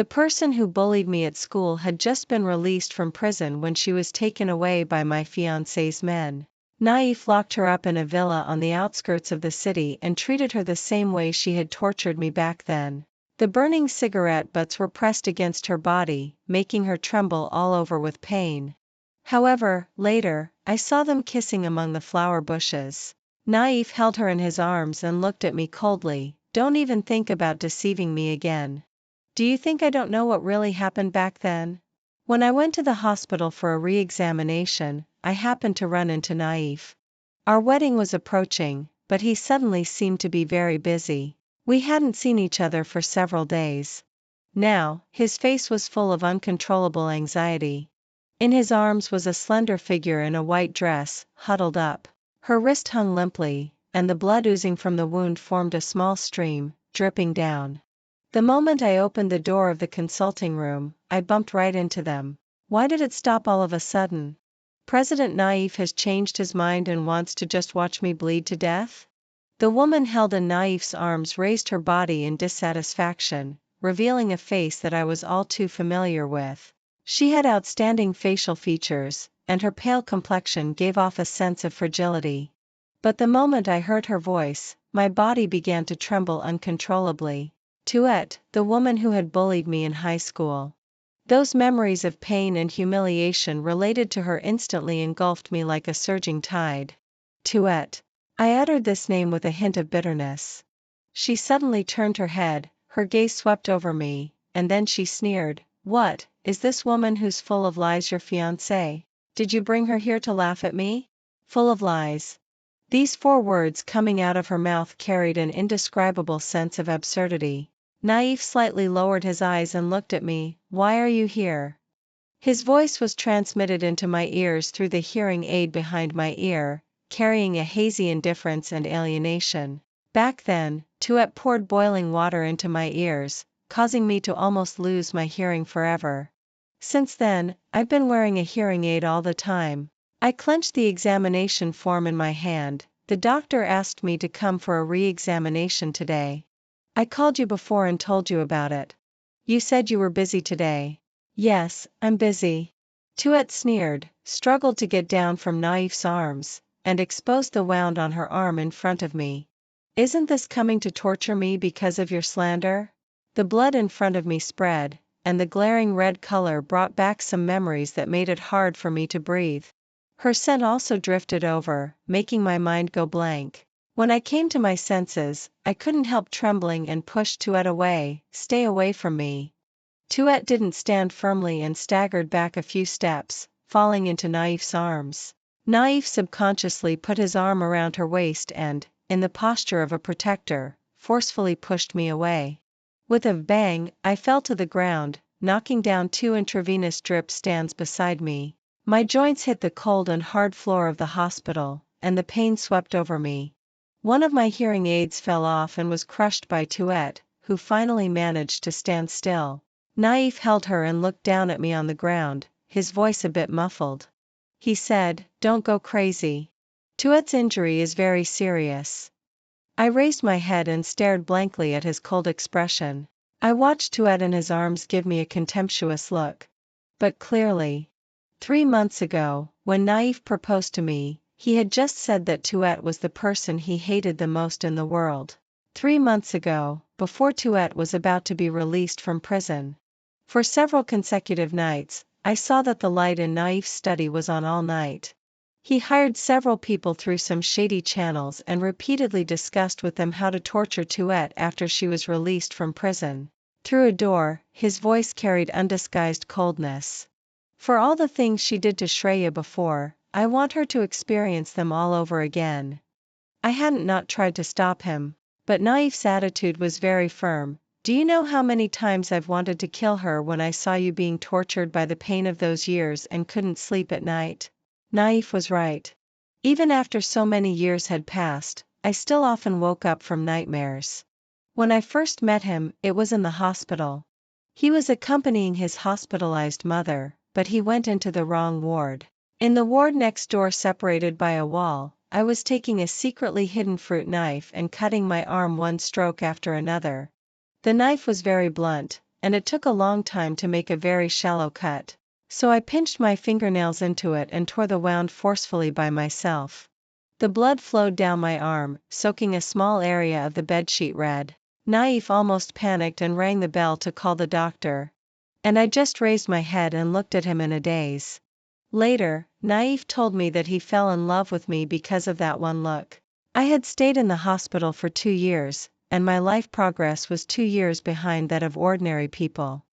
The person who bullied me at school had just been released from prison when she was taken away by my fiancé's men. Naif locked her up in a villa on the outskirts of the city and treated her the same way she had tortured me back then. The burning cigarette butts were pressed against her body, making her tremble all over with pain. However, later, I saw them kissing among the flower bushes. Naif held her in his arms and looked at me coldly. "Don't even think about deceiving me again. Do you think I don't know what really happened back then?" When I went to the hospital for a re-examination, I happened to run into Naif. Our wedding was approaching, but he suddenly seemed to be very busy. We hadn't seen each other for several days. Now, his face was full of uncontrollable anxiety. In his arms was a slender figure in a white dress, huddled up. Her wrist hung limply, and the blood oozing from the wound formed a small stream, dripping down. The moment I opened the door of the consulting room, I bumped right into them. Why did it stop all of a sudden? President Naif has changed his mind and wants to just watch me bleed to death? The woman held in Naif's arms raised her body in dissatisfaction, revealing a face that I was all too familiar with. She had outstanding facial features, and her pale complexion gave off a sense of fragility. But the moment I heard her voice, my body began to tremble uncontrollably. Tuet, the woman who had bullied me in high school. Those memories of pain and humiliation related to her instantly engulfed me like a surging tide. Tuet. I uttered this name with a hint of bitterness. She suddenly turned her head, her gaze swept over me, and then she sneered. "What, is this woman who's full of lies your fiancé? Did you bring her here to laugh at me?" Full of lies. These 4 words coming out of her mouth carried an indescribable sense of absurdity. Naif slightly lowered his eyes and looked at me. "Why are you here?" His voice was transmitted into my ears through the hearing aid behind my ear, carrying a hazy indifference and alienation. Back then, Tuet poured boiling water into my ears, causing me to almost lose my hearing forever. Since then, I've been wearing a hearing aid all the time. I clenched the examination form in my hand. "The doctor asked me to come for a re-examination today. I called you before and told you about it. You said you were busy today." "Yes, I'm busy." Tuet sneered, struggled to get down from Naif's arms, and exposed the wound on her arm in front of me. "Isn't this coming to torture me because of your slander?" The blood in front of me spread, and the glaring red color brought back some memories that made it hard for me to breathe. Her scent also drifted over, making my mind go blank. When I came to my senses, I couldn't help trembling and pushed Tuet away. "Stay away from me." Tuet didn't stand firmly and staggered back a few steps, falling into Naif's arms. Naif subconsciously put his arm around her waist and, in the posture of a protector, forcefully pushed me away. With a bang, I fell to the ground, knocking down 2 intravenous drip stands beside me. My joints hit the cold and hard floor of the hospital, and the pain swept over me. One of my hearing aids fell off and was crushed by Tuet, who finally managed to stand still. Naif held her and looked down at me on the ground, his voice a bit muffled. He said, "Don't go crazy. Tuet's injury is very serious." I raised my head and stared blankly at his cold expression. I watched Tuet in his arms give me a contemptuous look. But clearly, 3 months ago, when Naif proposed to me, he had just said that Tuet was the person he hated the most in the world. 3 months ago, before Tuet was about to be released from prison. For several consecutive nights, I saw that the light in Naif's study was on all night. He hired several people through some shady channels and repeatedly discussed with them how to torture Tuet after she was released from prison. Through a door, his voice carried undisguised coldness. "For all the things she did to Shreya before, I want her to experience them all over again." I hadn't not tried to stop him, but Naif's attitude was very firm. "Do you know how many times I've wanted to kill her when I saw you being tortured by the pain of those years and couldn't sleep at night?" Naif was right. Even after so many years had passed, I still often woke up from nightmares. When I first met him, it was in the hospital. He was accompanying his hospitalized mother, but he went into the wrong ward. In the ward next door, separated by a wall, I was taking a secretly hidden fruit knife and cutting my arm one stroke after another. The knife was very blunt, and it took a long time to make a very shallow cut. So I pinched my fingernails into it and tore the wound forcefully by myself. The blood flowed down my arm, soaking a small area of the bedsheet red. Naif almost panicked and rang the bell to call the doctor. And I just raised my head and looked at him in a daze. Later, Naif told me that he fell in love with me because of that one look. I had stayed in the hospital for 2 years, and my life progress was 2 years behind that of ordinary people.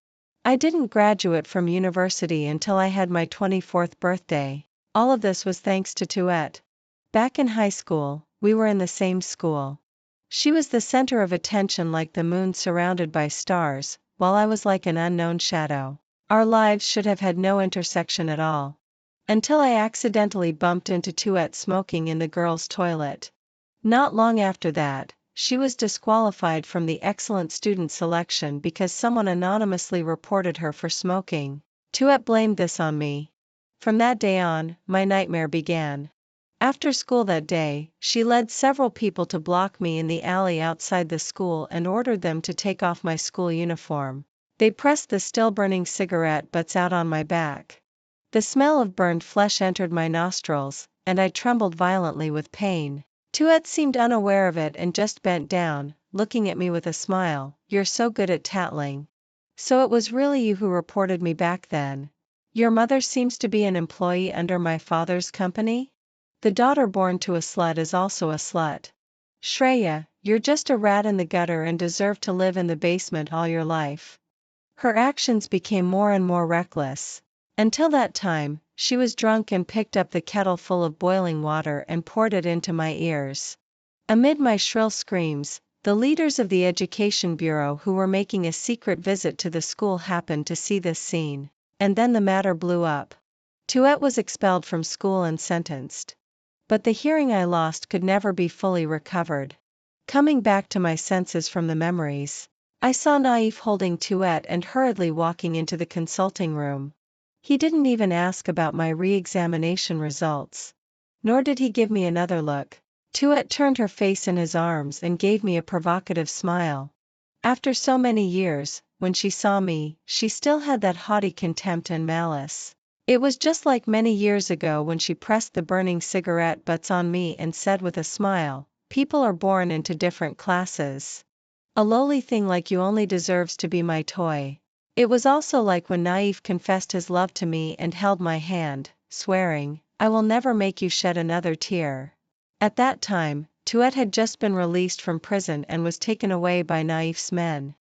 I didn't graduate from university until I had my 24th birthday. All of this was thanks to Tuet. Back in high school, we were in the same school. She was the center of attention like the moon surrounded by stars, while I was like an unknown shadow. Our lives should have had no intersection at all. Until I accidentally bumped into Tuet smoking in the girls' toilet. Not long after that, she was disqualified from the excellent student selection because someone anonymously reported her for smoking. Tuet blamed this on me. From that day on, my nightmare began. After school that day, she led several people to block me in the alley outside the school and ordered them to take off my school uniform. They pressed the still-burning cigarette butts out on my back. The smell of burned flesh entered my nostrils, and I trembled violently with pain. Tuet seemed unaware of it and just bent down, looking at me with a smile. "You're so good at tattling. So it was really you who reported me back then. Your mother seems to be an employee under my father's company? The daughter born to a slut is also a slut. Shreya, you're just a rat in the gutter and deserve to live in the basement all your life." Her actions became more and more reckless. Until that time, she was drunk and picked up the kettle full of boiling water and poured it into my ears. Amid my shrill screams, the leaders of the Education Bureau who were making a secret visit to the school happened to see this scene. And then the matter blew up. Tuet was expelled from school and sentenced. But the hearing I lost could never be fully recovered. Coming back to my senses from the memories, I saw Naif holding Tuet and hurriedly walking into the consulting room. He didn't even ask about my re-examination results. Nor did he give me another look. Tuet turned her face in his arms and gave me a provocative smile. After so many years, when she saw me, she still had that haughty contempt and malice. It was just like many years ago when she pressed the burning cigarette butts on me and said with a smile, "People are born into different classes. A lowly thing like you only deserves to be my toy." It was also like when Naif confessed his love to me and held my hand, swearing, "I will never make you shed another tear." At that time, Tuet had just been released from prison and was taken away by Naif's men.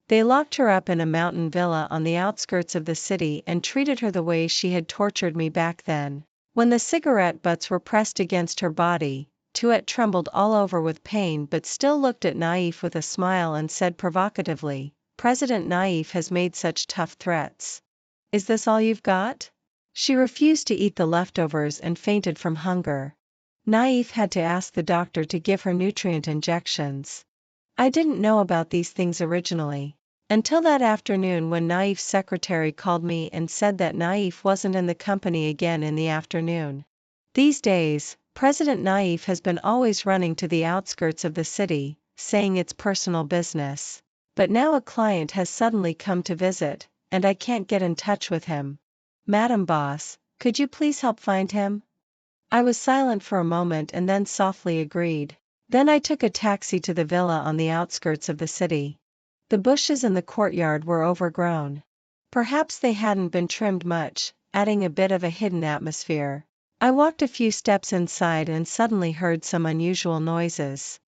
They locked her up in a mountain villa on the outskirts of the city and treated her the way she had tortured me back then. When the cigarette butts were pressed against her body, Tuet trembled all over with pain but still looked at Naif with a smile and said provocatively, "President Naif has made such tough threats. Is this all you've got?" She refused to eat the leftovers and fainted from hunger. Naif had to ask the doctor to give her nutrient injections. I didn't know about these things originally. Until that afternoon when Naif's secretary called me and said that Naif wasn't in the company again in the afternoon. These days, President Naif has been always running to the outskirts of the city, saying it's personal business. But now a client has suddenly come to visit, and I can't get in touch with him. "Madam Boss, could you please help find him?" I was silent for a moment and then softly agreed. Then I took a taxi to the villa on the outskirts of the city. The bushes in the courtyard were overgrown. Perhaps they hadn't been trimmed much, adding a bit of a hidden atmosphere. I walked a few steps inside and suddenly heard some unusual noises.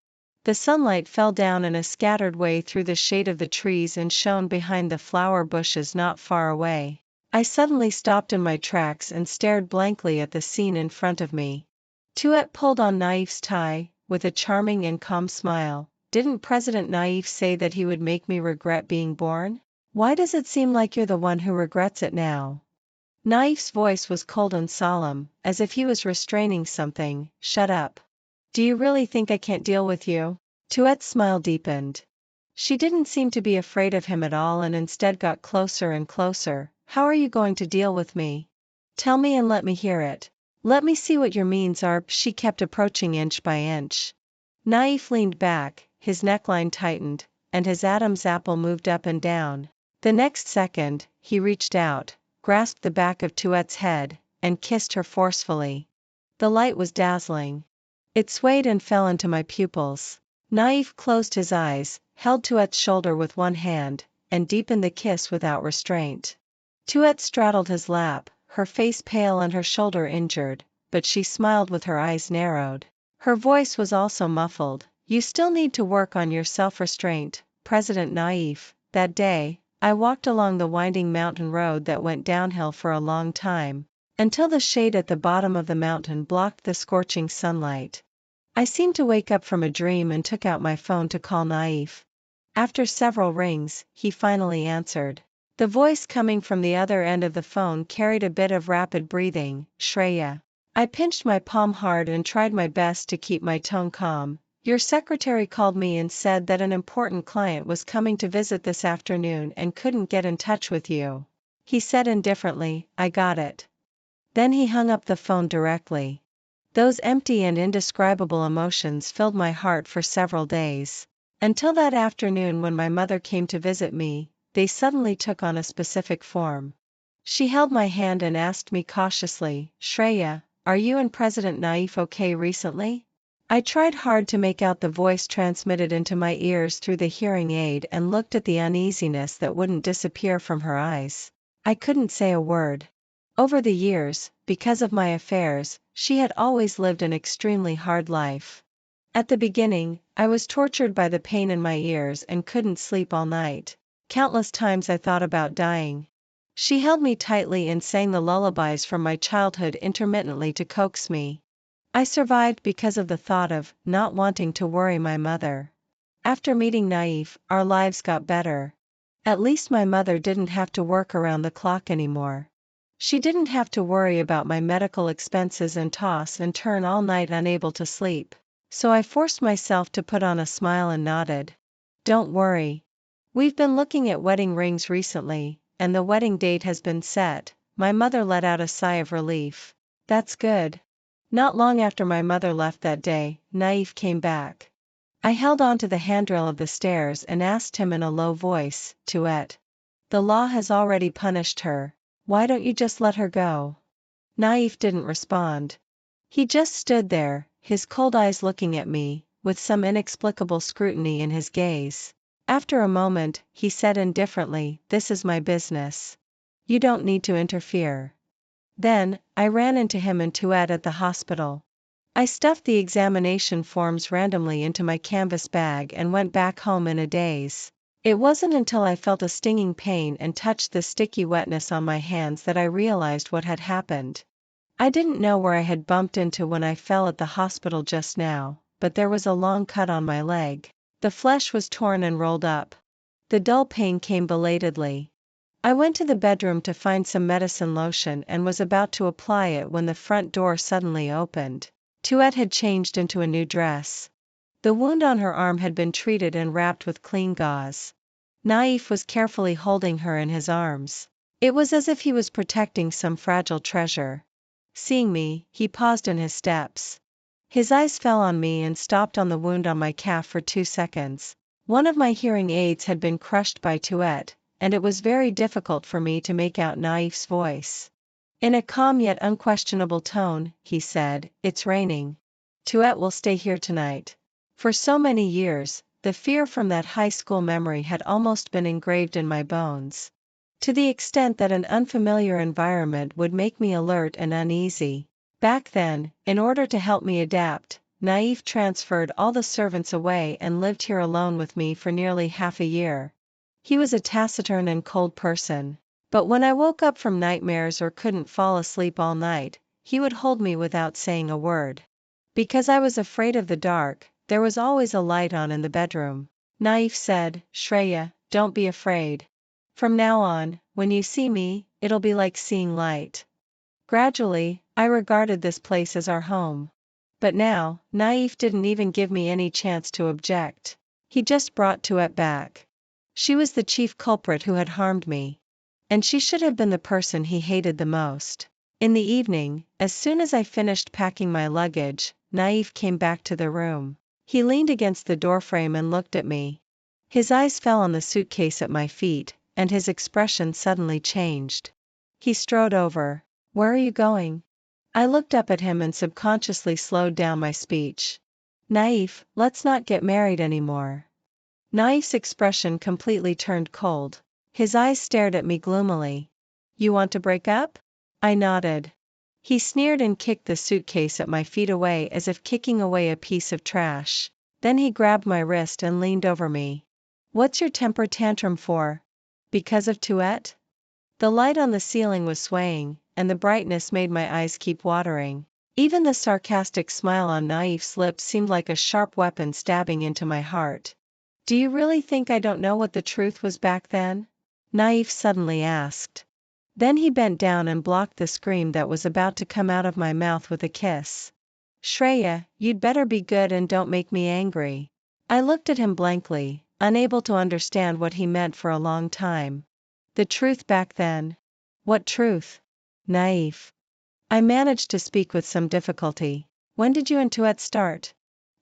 The sunlight fell down in a scattered way through the shade of the trees and shone behind the flower bushes not far away. I suddenly stopped in my tracks and stared blankly at the scene in front of me. Tuet pulled on Naif's tie, with a charming and calm smile. "Didn't President Naif say that he would make me regret being born? Why does it seem like you're the one who regrets it now?" Naif's voice was cold and solemn, as if he was restraining something. "Shut up. Do you really think I can't deal with you?" Tuet's smile deepened. She didn't seem to be afraid of him at all and instead got closer and closer. "How are you going to deal with me? Tell me and let me hear it. Let me see what your means are." She kept approaching inch by inch. Naif leaned back, his neckline tightened, and his Adam's apple moved up and down. The next second, he reached out, grasped the back of Tuette's head, and kissed her forcefully. The light was dazzling. It swayed and fell into my pupils. Naif closed his eyes, held Tuette's shoulder with one hand, and deepened the kiss without restraint. Tuette straddled his lap, her face pale and her shoulder injured, but she smiled with her eyes narrowed. Her voice was also muffled. You still need to work on your self-restraint, President Naif. That day, I walked along the winding mountain road that went downhill for a long time, until the shade at the bottom of the mountain blocked the scorching sunlight. I seemed to wake up from a dream and took out my phone to call Naif. After several rings, he finally answered. The voice coming from the other end of the phone carried a bit of rapid breathing. Shreya. I pinched my palm hard and tried my best to keep my tone calm. Your secretary called me and said that an important client was coming to visit this afternoon and couldn't get in touch with you. He said indifferently, I got it. Then he hung up the phone directly. Those empty and indescribable emotions filled my heart for several days. Until that afternoon when my mother came to visit me, they suddenly took on a specific form. She held my hand and asked me cautiously, Shreya, are you and President Naif okay recently? I tried hard to make out the voice transmitted into my ears through the hearing aid and looked at the uneasiness that wouldn't disappear from her eyes. I couldn't say a word. Over the years, because of my affairs, she had always lived an extremely hard life. At the beginning, I was tortured by the pain in my ears and couldn't sleep all night. Countless times I thought about dying. She held me tightly and sang the lullabies from my childhood intermittently to coax me. I survived because of the thought of not wanting to worry my mother. After meeting Naif, our lives got better. At least my mother didn't have to work around the clock anymore. She didn't have to worry about my medical expenses and toss and turn all night unable to sleep. So I forced myself to put on a smile and nodded. Don't worry. We've been looking at wedding rings recently, and the wedding date has been set. My mother let out a sigh of relief. That's good. Not long after my mother left that day, Naif came back. I held on to the handrail of the stairs and asked him in a low voice, Tuette. The law has already punished her. Why don't you just let her go? Naif didn't respond. He just stood there, his cold eyes looking at me, with some inexplicable scrutiny in his gaze. After a moment, he said indifferently, This is my business. You don't need to interfere. Then, I ran into him and Tuette at the hospital. I stuffed the examination forms randomly into my canvas bag and went back home in a daze. It wasn't until I felt a stinging pain and touched the sticky wetness on my hands that I realized what had happened. I didn't know where I had bumped into when I fell at the hospital just now, but there was a long cut on my leg. The flesh was torn and rolled up. The dull pain came belatedly. I went to the bedroom to find some medicine lotion and was about to apply it when the front door suddenly opened. Tuette had changed into a new dress. The wound on her arm had been treated and wrapped with clean gauze. Naif was carefully holding her in his arms. It was as if he was protecting some fragile treasure. Seeing me, he paused in his steps. His eyes fell on me and stopped on the wound on my calf for 2 seconds. One of my hearing aids had been crushed by Tuette, and it was very difficult for me to make out Naif's voice. In a calm yet unquestionable tone, he said, It's raining. Tuette will stay here tonight. For so many years, the fear from that high school memory had almost been engraved in my bones. To the extent that an unfamiliar environment would make me alert and uneasy. Back then, in order to help me adapt, Naif transferred all the servants away and lived here alone with me for nearly half a year. He was a taciturn and cold person. But when I woke up from nightmares or couldn't fall asleep all night, he would hold me without saying a word. Because I was afraid of the dark, there was always a light on in the bedroom. Naif said, Shreya, don't be afraid. From now on, when you see me, it'll be like seeing light. Gradually, I regarded this place as our home. But now, Naif didn't even give me any chance to object. He just brought Tuette back. She was the chief culprit who had harmed me. And she should have been the person he hated the most. In the evening, as soon as I finished packing my luggage, Naif came back to the room. He leaned against the doorframe and looked at me. His eyes fell on the suitcase at my feet, and his expression suddenly changed. He strode over. "Where are you going?" I looked up at him and subconsciously slowed down my speech. "Naif, let's not get married anymore." Naif's expression completely turned cold. His eyes stared at me gloomily. "You want to break up?" I nodded. He sneered and kicked the suitcase at my feet away as if kicking away a piece of trash. Then he grabbed my wrist and leaned over me. "What's your temper tantrum for? Because of Tuet?" The light on the ceiling was swaying, and the brightness made my eyes keep watering. Even the sarcastic smile on Naif's lips seemed like a sharp weapon stabbing into my heart. "Do you really think I don't know what the truth was back then?" Naif suddenly asked. Then he bent down and blocked the scream that was about to come out of my mouth with a kiss. "Shreya, you'd better be good and don't make me angry." I looked at him blankly, unable to understand what he meant for a long time. "The truth back then?" "What truth?" "Naif." I managed to speak with some difficulty. "When did you and Tuet start?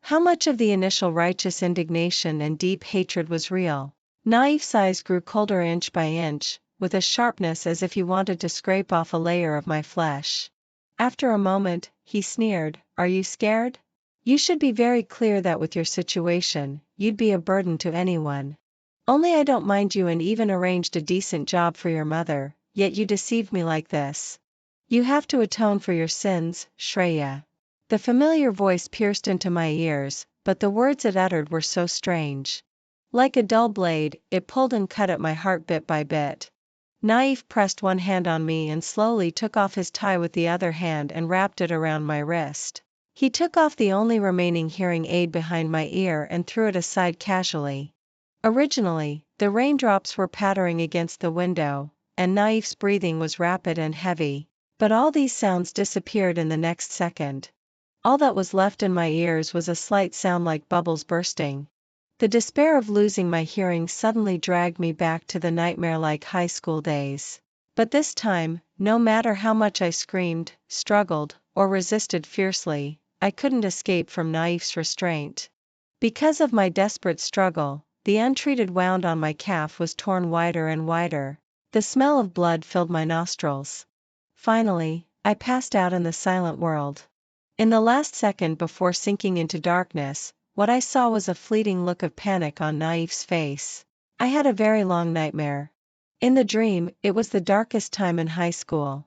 How much of the initial righteous indignation and deep hatred was real?" Naif's eyes grew colder inch by inch, with a sharpness as if he wanted to scrape off a layer of my flesh. After a moment, he sneered, "Are you scared? You should be very clear that with your situation, you'd be a burden to anyone. Only I don't mind you and even arranged a decent job for your mother, yet you deceived me like this. You have to atone for your sins, Shreya." The familiar voice pierced into my ears, but the words it uttered were so strange. Like a dull blade, it pulled and cut at my heart bit by bit. Naif pressed one hand on me and slowly took off his tie with the other hand and wrapped it around my wrist. He took off the only remaining hearing aid behind my ear and threw it aside casually. Originally, the raindrops were pattering against the window, and Naif's breathing was rapid and heavy, but all these sounds disappeared in the next second. All that was left in my ears was a slight sound like bubbles bursting. The despair of losing my hearing suddenly dragged me back to the nightmare-like high school days. But this time, no matter how much I screamed, struggled, or resisted fiercely, I couldn't escape from Naif's restraint. Because of my desperate struggle, the untreated wound on my calf was torn wider and wider. The smell of blood filled my nostrils. Finally, I passed out in the silent world. In the last second before sinking into darkness, what I saw was a fleeting look of panic on Naif's face. I had a very long nightmare. In the dream, it was the darkest time in high school.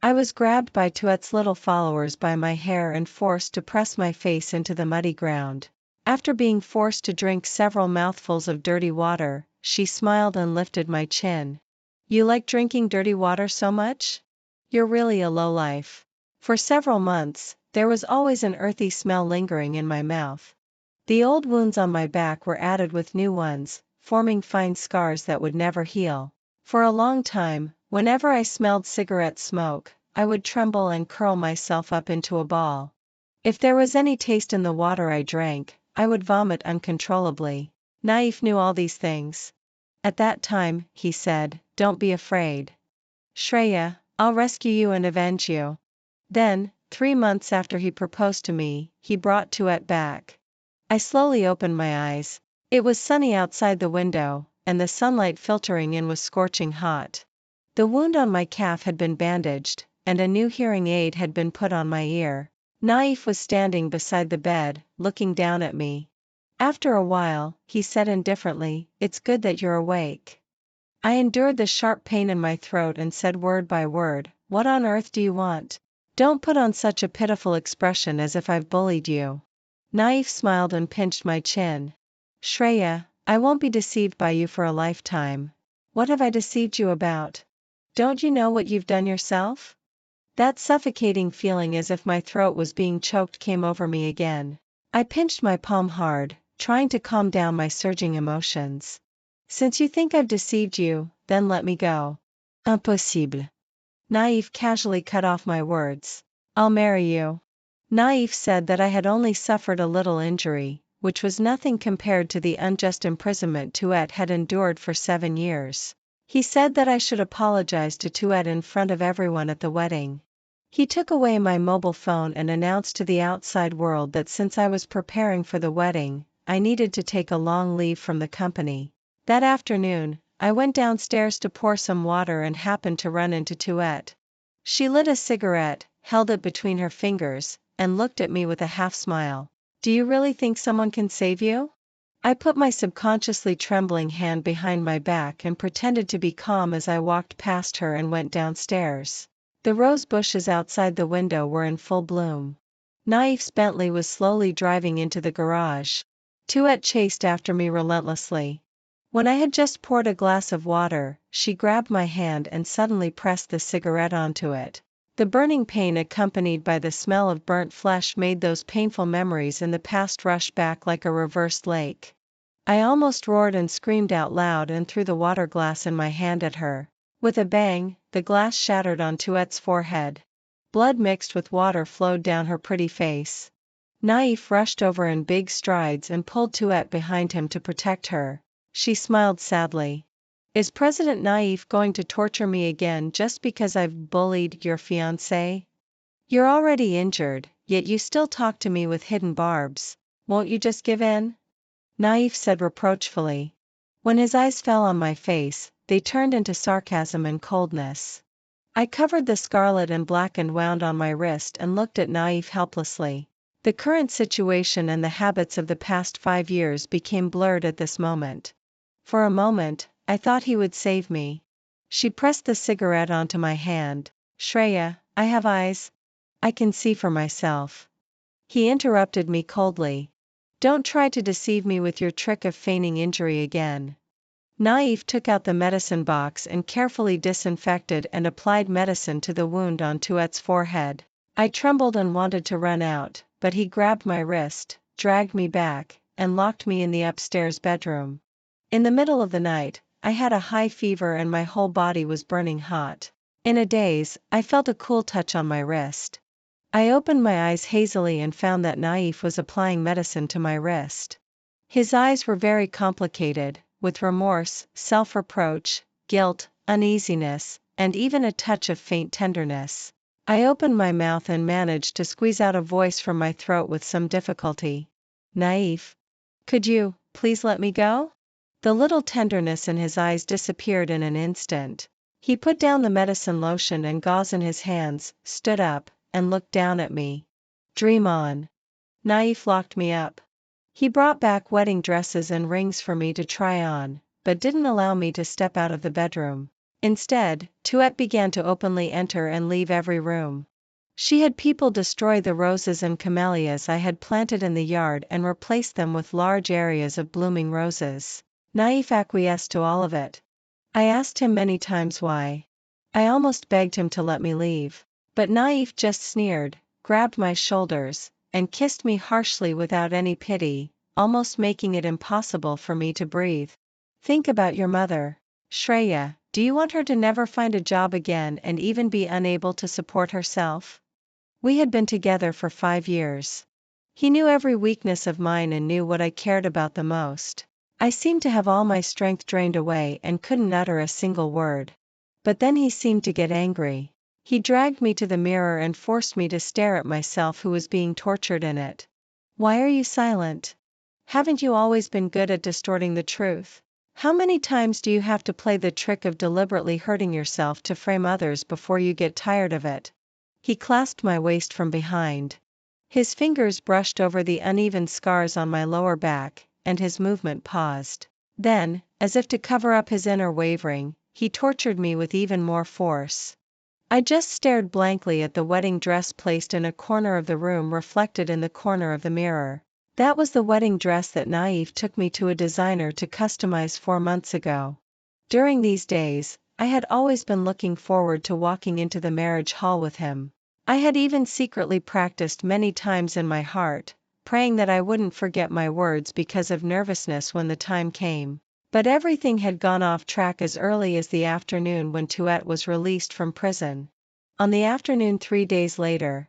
I was grabbed by Tuet's little followers by my hair and forced to press my face into the muddy ground. After being forced to drink several mouthfuls of dirty water, she smiled and lifted my chin. "You like drinking dirty water so much? You're really a lowlife." For several months, there was always an earthy smell lingering in my mouth. The old wounds on my back were added with new ones, forming fine scars that would never heal. For a long time, whenever I smelled cigarette smoke, I would tremble and curl myself up into a ball. If there was any taste in the water I drank, I would vomit uncontrollably. Naif knew all these things. At that time, he said, "Don't be afraid. Shreya, I'll rescue you and avenge you." Then, 3 months after he proposed to me, he brought Tuet back. I slowly opened my eyes. It was sunny outside the window, and the sunlight filtering in was scorching hot. The wound on my calf had been bandaged, and a new hearing aid had been put on my ear. Naif was standing beside the bed, looking down at me. After a while, he said indifferently, "It's good that you're awake." I endured the sharp pain in my throat and said word by word, "What on earth do you want? Don't put on such a pitiful expression as if I've bullied you." Naif smiled and pinched my chin. "Shreya, I won't be deceived by you for a lifetime." "What have I deceived you about? Don't you know what you've done yourself?" That suffocating feeling as if my throat was being choked came over me again. I pinched my palm hard, trying to calm down my surging emotions. "Since you think I've deceived you, then let me go." "Impossible." Naif casually cut off my words. "I'll marry you." Naif said that I had only suffered a little injury, which was nothing compared to the unjust imprisonment Tuet had endured for 7 years. He said that I should apologize to Tuet in front of everyone at the wedding. He took away my mobile phone and announced to the outside world that since I was preparing for the wedding, I needed to take a long leave from the company. That afternoon, I went downstairs to pour some water and happened to run into Tuet. She lit a cigarette, held it between her fingers, and looked at me with a half smile. Do you really think someone can save you? I put my subconsciously trembling hand behind my back and pretended to be calm as I walked past her and went downstairs. The rose bushes outside the window were in full bloom. Naif's Bentley was slowly driving into the garage. Tuet chased after me relentlessly. When I had just poured a glass of water, she grabbed my hand and suddenly pressed the cigarette onto it. The burning pain accompanied by the smell of burnt flesh made those painful memories in the past rush back like a reversed lake. I almost roared and screamed out loud and threw the water glass in my hand at her. With a bang, the glass shattered on Tuet's forehead. Blood mixed with water flowed down her pretty face. Naif rushed over in big strides and pulled Tuet behind him to protect her. She smiled sadly. Is President Naif going to torture me again just because I've bullied your fiancé? You're already injured, yet you still talk to me with hidden barbs. Won't you just give in? Naif said reproachfully. When his eyes fell on my face, they turned into sarcasm and coldness. I covered the scarlet and blackened wound on my wrist and looked at Naif helplessly. The current situation and the habits of the past 5 years became blurred at this moment. For a moment, I thought he would save me. She pressed the cigarette onto my hand. Shreya, I have eyes. I can see for myself. He interrupted me coldly. Don't try to deceive me with your trick of feigning injury again. Naif took out the medicine box and carefully disinfected and applied medicine to the wound on Tuet's forehead. I trembled and wanted to run out, but he grabbed my wrist, dragged me back, and locked me in the upstairs bedroom. In the middle of the night, I had a high fever and my whole body was burning hot. In a daze, I felt a cool touch on my wrist. I opened my eyes hazily and found that Naif was applying medicine to my wrist. His eyes were very complicated, with remorse, self-reproach, guilt, uneasiness, and even a touch of faint tenderness. I opened my mouth and managed to squeeze out a voice from my throat with some difficulty. Naif, could you, please let me go? The little tenderness in his eyes disappeared in an instant. He put down the medicine lotion and gauze in his hands, stood up, and looked down at me. Dream on. Naif locked me up. He brought back wedding dresses and rings for me to try on, but didn't allow me to step out of the bedroom. Instead, Tuet began to openly enter and leave every room. She had people destroy the roses and camellias I had planted in the yard and replace them with large areas of blooming roses. Naif acquiesced to all of it. I asked him many times why. I almost begged him to let me leave. But Naif just sneered, grabbed my shoulders, and kissed me harshly without any pity, almost making it impossible for me to breathe. Think about your mother. Shreya, do you want her to never find a job again and even be unable to support herself? We had been together for 5 years. He knew every weakness of mine and knew what I cared about the most. I seemed to have all my strength drained away and couldn't utter a single word. But then he seemed to get angry. He dragged me to the mirror and forced me to stare at myself who was being tortured in it. Why are you silent? Haven't you always been good at distorting the truth? How many times do you have to play the trick of deliberately hurting yourself to frame others before you get tired of it? He clasped my waist from behind. His fingers brushed over the uneven scars on my lower back, and his movement paused. Then, as if to cover up his inner wavering, he tortured me with even more force. I just stared blankly at the wedding dress placed in a corner of the room reflected in the corner of the mirror. That was the wedding dress that Naif took me to a designer to customize 4 months ago. During these days, I had always been looking forward to walking into the marriage hall with him. I had even secretly practiced many times in my heart, praying that I wouldn't forget my words because of nervousness when the time came. But everything had gone off track as early as the afternoon when Tuet was released from prison. On the afternoon 3 days later,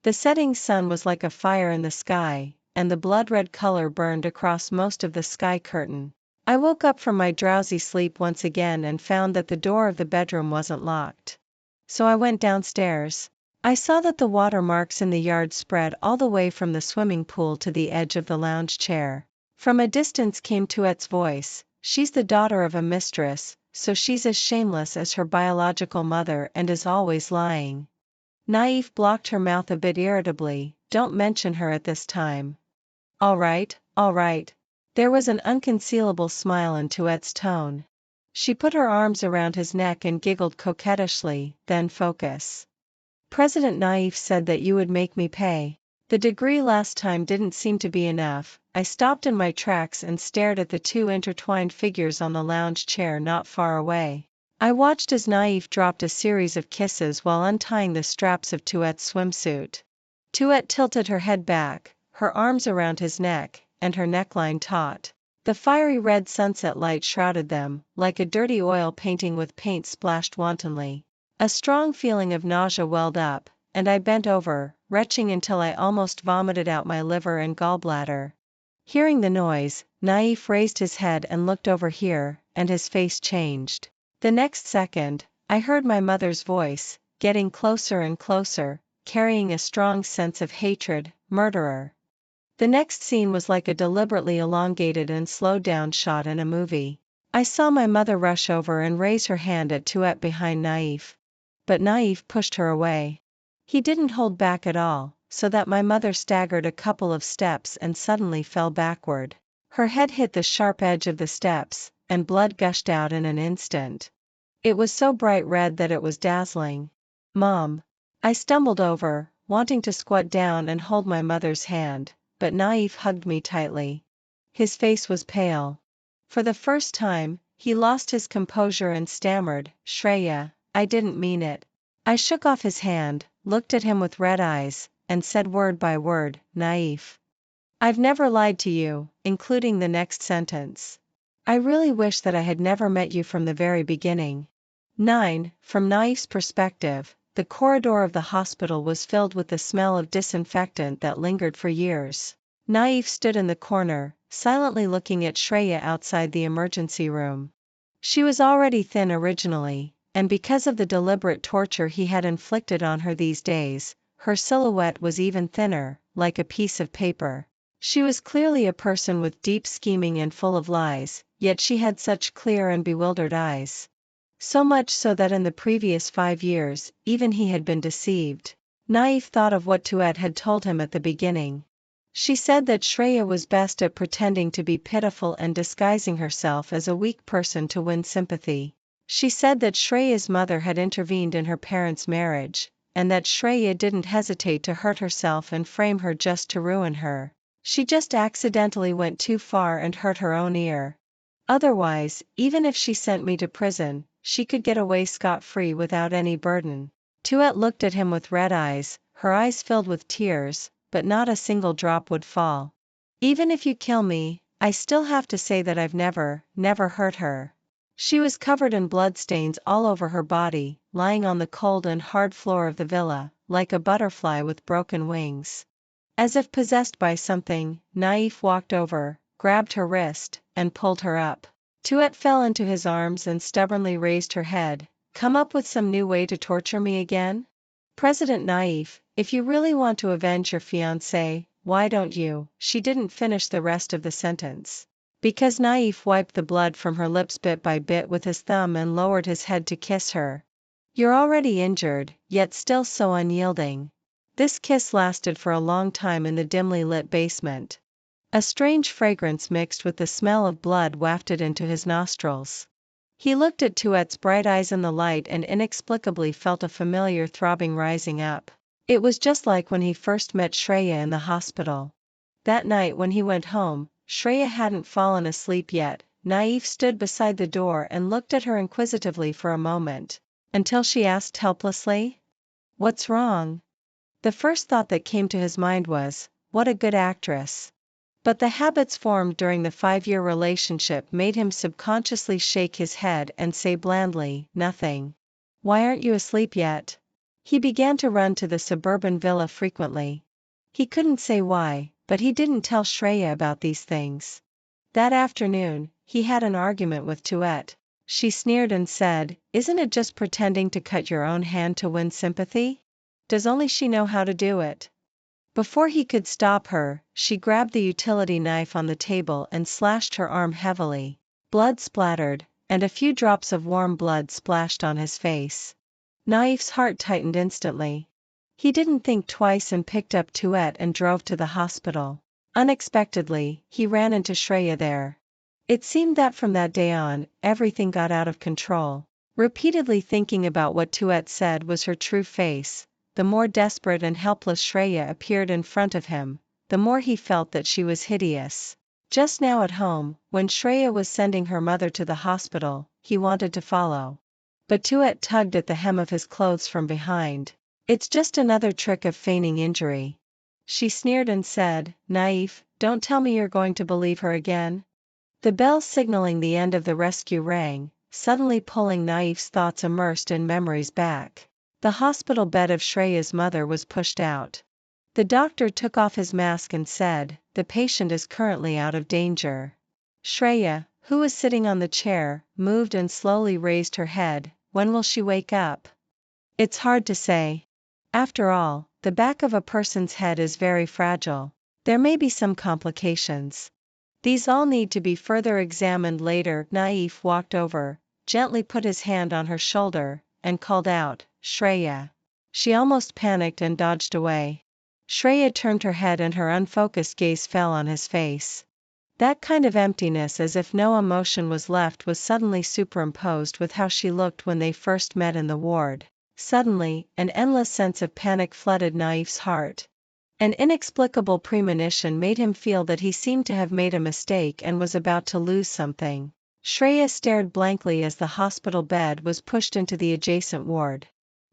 the setting sun was like a fire in the sky, and the blood-red color burned across most of the sky curtain. I woke up from my drowsy sleep once again and found that the door of the bedroom wasn't locked. So I went downstairs. I saw that the watermarks in the yard spread all the way from the swimming pool to the edge of the lounge chair. From a distance came Tuet's voice. she's the daughter of a mistress, so she's as shameless as her biological mother and is always lying. Naif blocked her mouth a bit irritably, don't mention her at this time. All right, all right. There was an unconcealable smile in Tuette's tone. She put her arms around his neck and giggled coquettishly, then focus. President Naif said that you would make me pay. The degree last time didn't seem to be enough. I stopped in my tracks and stared at the two intertwined figures on the lounge chair not far away. I watched as Naif dropped a series of kisses while untying the straps of Tuette's swimsuit. Tuette tilted her head back, her arms around his neck, and her neckline taut. The fiery red sunset light shrouded them, like a dirty oil painting with paint splashed wantonly. A strong feeling of nausea welled up, and I bent over, retching until I almost vomited out my liver and gallbladder. Hearing the noise, Naif raised his head and looked over here, and his face changed. The next second, I heard my mother's voice, getting closer and closer, carrying a strong sense of hatred. Murderer. The next scene was like a deliberately elongated and slowed down shot in a movie. I saw my mother rush over and raise her hand at Tuette behind Naif. But Naif pushed her away. He didn't hold back at all, so that my mother staggered a couple of steps and suddenly fell backward. Her head hit the sharp edge of the steps, and blood gushed out in an instant. It was so bright red that it was dazzling. Mom. I stumbled over, wanting to squat down and hold my mother's hand, but Naif hugged me tightly. His face was pale. For the first time, he lost his composure and stammered, Shreya, I didn't mean it. I shook off his hand, looked at him with red eyes, and said word by word, Naif. I've never lied to you, including the next sentence. I really wish that I had never met you from the very beginning. 9. From Naif's perspective, the corridor of the hospital was filled with the smell of disinfectant that lingered for years. Naif stood in the corner, silently looking at Shreya outside the emergency room. She was already thin originally, and because of the deliberate torture he had inflicted on her these days, her silhouette was even thinner, like a piece of paper. She was clearly a person with deep scheming and full of lies, yet she had such clear and bewildered eyes. So much so that in the previous 5 years, even he had been deceived. Naif thought of what Tuette had told him at the beginning. She said that Shreya was best at pretending to be pitiful and disguising herself as a weak person to win sympathy. She said that Shreya's mother had intervened in her parents' marriage, and that Shreya didn't hesitate to hurt herself and frame her just to ruin her. She just accidentally went too far and hurt her own ear. Otherwise, even if she sent me to prison, she could get away scot-free without any burden. Tuette looked at him with red eyes, her eyes filled with tears, but not a single drop would fall. Even if you kill me, I still have to say that I've never hurt her. She was covered in bloodstains all over her body, lying on the cold and hard floor of the villa, like a butterfly with broken wings. As if possessed by something, Naif walked over, grabbed her wrist, and pulled her up. Tuette fell into his arms and stubbornly raised her head. Come up with some new way to torture me again? President Naif, if you really want to avenge your fiancé, why don't you? She didn't finish the rest of the sentence. Because Naif wiped the blood from her lips bit by bit with his thumb and lowered his head to kiss her. You're already injured, yet still so unyielding. This kiss lasted for a long time in the dimly lit basement. A strange fragrance mixed with the smell of blood wafted into his nostrils. He looked at Tuette's bright eyes in the light and inexplicably felt a familiar throbbing rising up. It was just like when he first met Shreya in the hospital. That night when he went home, Shreya hadn't fallen asleep yet. Naif stood beside the door and looked at her inquisitively for a moment, until she asked helplessly, "What's wrong?" The first thought that came to his mind was, what a good actress. But the habits formed during the 5-year relationship made him subconsciously shake his head and say blandly, nothing. Why aren't you asleep yet? He began to run to the suburban villa frequently. He couldn't say why, but he didn't tell Shreya about these things. That afternoon, he had an argument with Tuette. She sneered and said, "Isn't it just pretending to cut your own hand to win sympathy? Does only she know how to do it?" Before he could stop her, she grabbed the utility knife on the table and slashed her arm heavily. Blood splattered, and a few drops of warm blood splashed on his face. Naif's heart tightened instantly. He didn't think twice and picked up Tuet and drove to the hospital. Unexpectedly, he ran into Shreya there. It seemed that from that day on, everything got out of control. Repeatedly thinking about what Tuet said was her true face, the more desperate and helpless Shreya appeared in front of him, the more he felt that she was hideous. Just now at home, when Shreya was sending her mother to the hospital, he wanted to follow. But Tuet tugged at the hem of his clothes from behind. It's just another trick of feigning injury. She sneered and said, Naif, don't tell me you're going to believe her again. The bell signaling the end of the rescue rang, suddenly pulling Naif's thoughts immersed in memories back. The hospital bed of Shreya's mother was pushed out. The doctor took off his mask and said, the patient is currently out of danger. Shreya, who was sitting on the chair, moved and slowly raised her head. When will she wake up? It's hard to say. After all, the back of a person's head is very fragile. There may be some complications. These all need to be further examined later. Naif walked over, gently put his hand on her shoulder, and called out, Shreya. She almost panicked and dodged away. Shreya turned her head and her unfocused gaze fell on his face. That kind of emptiness, as if no emotion was left, was suddenly superimposed with how she looked when they first met in the ward. Suddenly, an endless sense of panic flooded Naif's heart. An inexplicable premonition made him feel that he seemed to have made a mistake and was about to lose something. Shreya stared blankly as the hospital bed was pushed into the adjacent ward.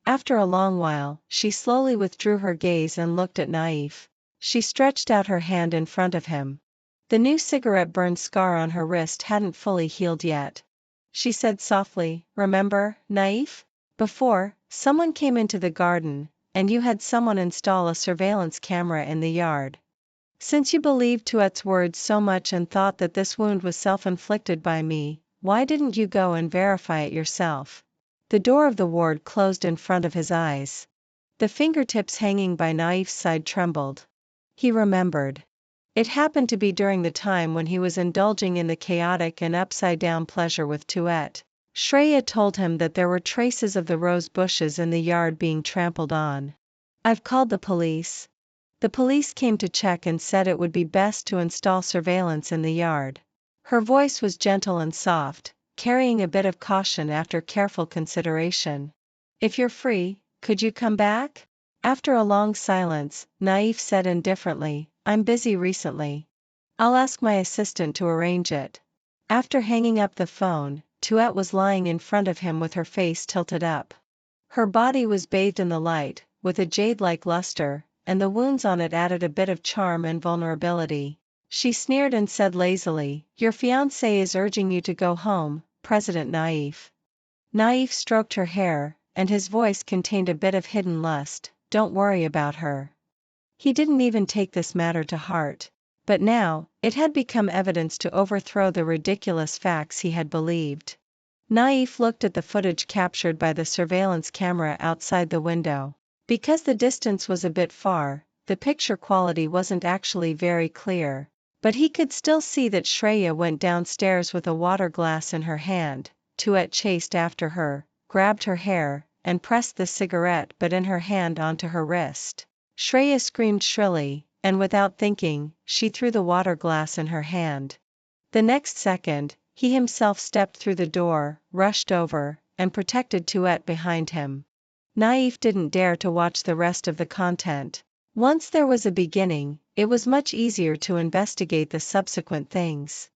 After a long while, she slowly withdrew her gaze and looked at Naif. She stretched out her hand in front of him. The new cigarette burn scar on her wrist hadn't fully healed yet. She said softly, remember, Naif? Before, someone came into the garden, and you had someone install a surveillance camera in the yard. Since you believed Tuet's words so much and thought that this wound was self-inflicted by me, why didn't you go and verify it yourself? The door of the ward closed in front of his eyes. The fingertips hanging by Naif's side trembled. He remembered. It happened to be during the time when he was indulging in the chaotic and upside-down pleasure with Tuet. Shreya told him that there were traces of the rose bushes in the yard being trampled on. I've called the police. The police came to check and said it would be best to install surveillance in the yard. Her voice was gentle and soft, carrying a bit of caution after careful consideration. If you're free, could you come back? After a long silence, Naif said indifferently, I'm busy recently. I'll ask my assistant to arrange it. After hanging up the phone, Tuet was lying in front of him with her face tilted up. Her body was bathed in the light, with a jade-like luster, and the wounds on it added a bit of charm and vulnerability. She sneered and said lazily, your fiancé is urging you to go home, President Naif. Naif stroked her hair, and his voice contained a bit of hidden lust, don't worry about her. He didn't even take this matter to heart. But now, it had become evidence to overthrow the ridiculous facts he had believed. Naif looked at the footage captured by the surveillance camera outside the window. Because the distance was a bit far, the picture quality wasn't actually very clear. But he could still see that Shreya went downstairs with a water glass in her hand. Tuet chased after her, grabbed her hair, and pressed the cigarette butt in her hand onto her wrist. Shreya screamed shrilly, and without thinking, she threw the water glass in her hand. The next second, he himself stepped through the door, rushed over, and protected Tuet behind him. Naif didn't dare to watch the rest of the content. Once there was a beginning, it was much easier to investigate the subsequent things.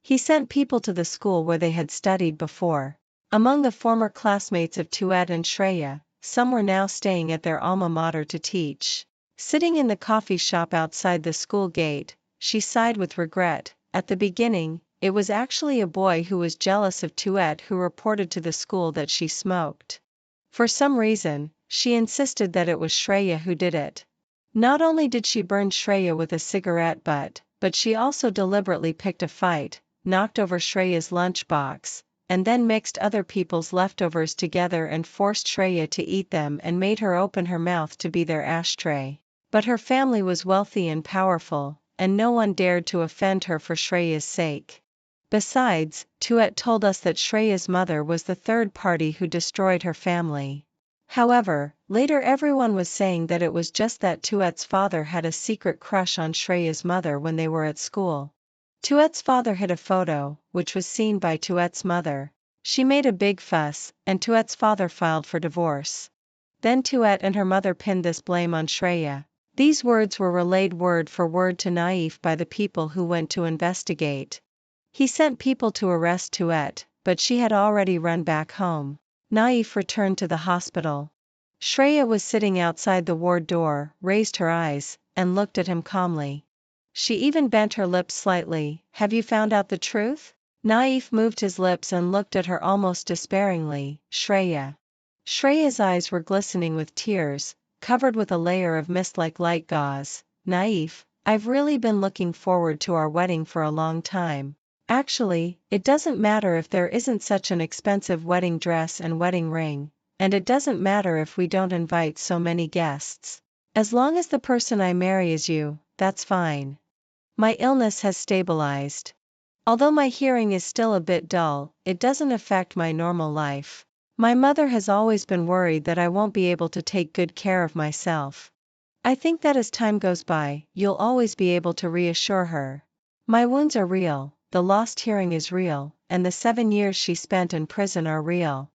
He sent people to the school where they had studied before. Among the former classmates of Tuet and Shreya, some were now staying at their alma mater to teach. Sitting in the coffee shop outside the school gate, she sighed with regret. At the beginning, it was actually a boy who was jealous of Tuet who reported to the school that she smoked. For some reason, she insisted that it was Shreya who did it. Not only did she burn Shreya with a cigarette butt, but she also deliberately picked a fight, knocked over Shreya's lunchbox, and then mixed other people's leftovers together and forced Shreya to eat them and made her open her mouth to be their ashtray. But her family was wealthy and powerful, and no one dared to offend her for Shreya's sake. Besides, Tuet told us that Shreya's mother was the third party who destroyed her family. However, later everyone was saying that it was just that Tuet's father had a secret crush on Shreya's mother when they were at school. Tuet's father hid a photo, which was seen by Tuet's mother. She made a big fuss, and Tuet's father filed for divorce. Then Tuet and her mother pinned this blame on Shreya. These words were relayed word for word to Naif by the people who went to investigate. He sent people to arrest Tuet, but she had already run back home. Naif returned to the hospital. Shreya was sitting outside the ward door, raised her eyes, and looked at him calmly. She even bent her lips slightly. "Have you found out the truth?" Naif moved his lips and looked at her almost despairingly. "Shreya." Shreya's eyes were glistening with tears, covered with a layer of mist like light gauze. "Naif, I've really been looking forward to our wedding for a long time. Actually, it doesn't matter if there isn't such an expensive wedding dress and wedding ring, and it doesn't matter if we don't invite so many guests. As long as the person I marry is you, that's fine. My illness has stabilized. Although my hearing is still a bit dull, it doesn't affect my normal life. My mother has always been worried that I won't be able to take good care of myself. I think that as time goes by, you'll always be able to reassure her. My wounds are real, the lost hearing is real, and the 7 years she spent in prison are real.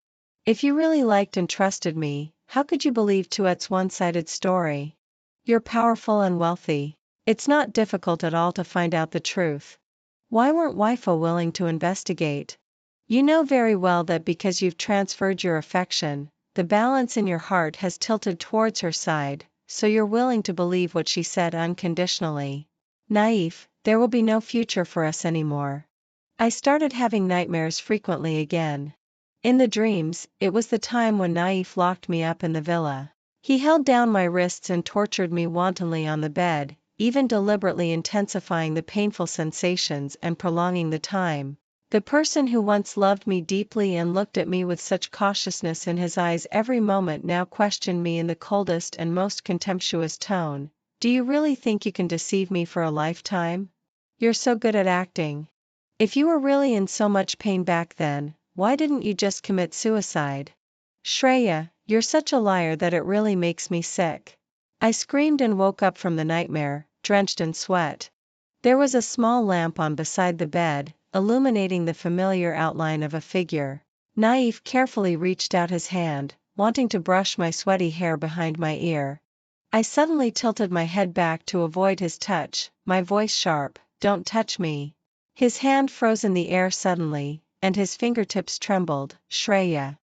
If you really liked and trusted me, how could you believe Tuet's one-sided story? You're powerful and wealthy. It's not difficult at all to find out the truth. Why weren't Waifu willing to investigate? You know very well that because you've transferred your affection, the balance in your heart has tilted towards her side, so you're willing to believe what she said unconditionally. Naif, there will be no future for us anymore. I started having nightmares frequently again. In the dreams, it was the time when Naif locked me up in the villa. He held down my wrists and tortured me wantonly on the bed, even deliberately intensifying the painful sensations and prolonging the time. The person who once loved me deeply and looked at me with such cautiousness in his eyes every moment now questioned me in the coldest and most contemptuous tone. "Do you really think you can deceive me for a lifetime? You're so good at acting. If you were really in so much pain back then, why didn't you just commit suicide? Shreya, you're such a liar that it really makes me sick." I screamed and woke up from the nightmare, drenched in sweat. There was a small lamp on beside the bed, illuminating the familiar outline of a figure. Naif carefully reached out his hand, wanting to brush my sweaty hair behind my ear. I suddenly tilted my head back to avoid his touch, my voice sharp, "Don't touch me." His hand froze in the air suddenly, and his fingertips trembled. "Shreya.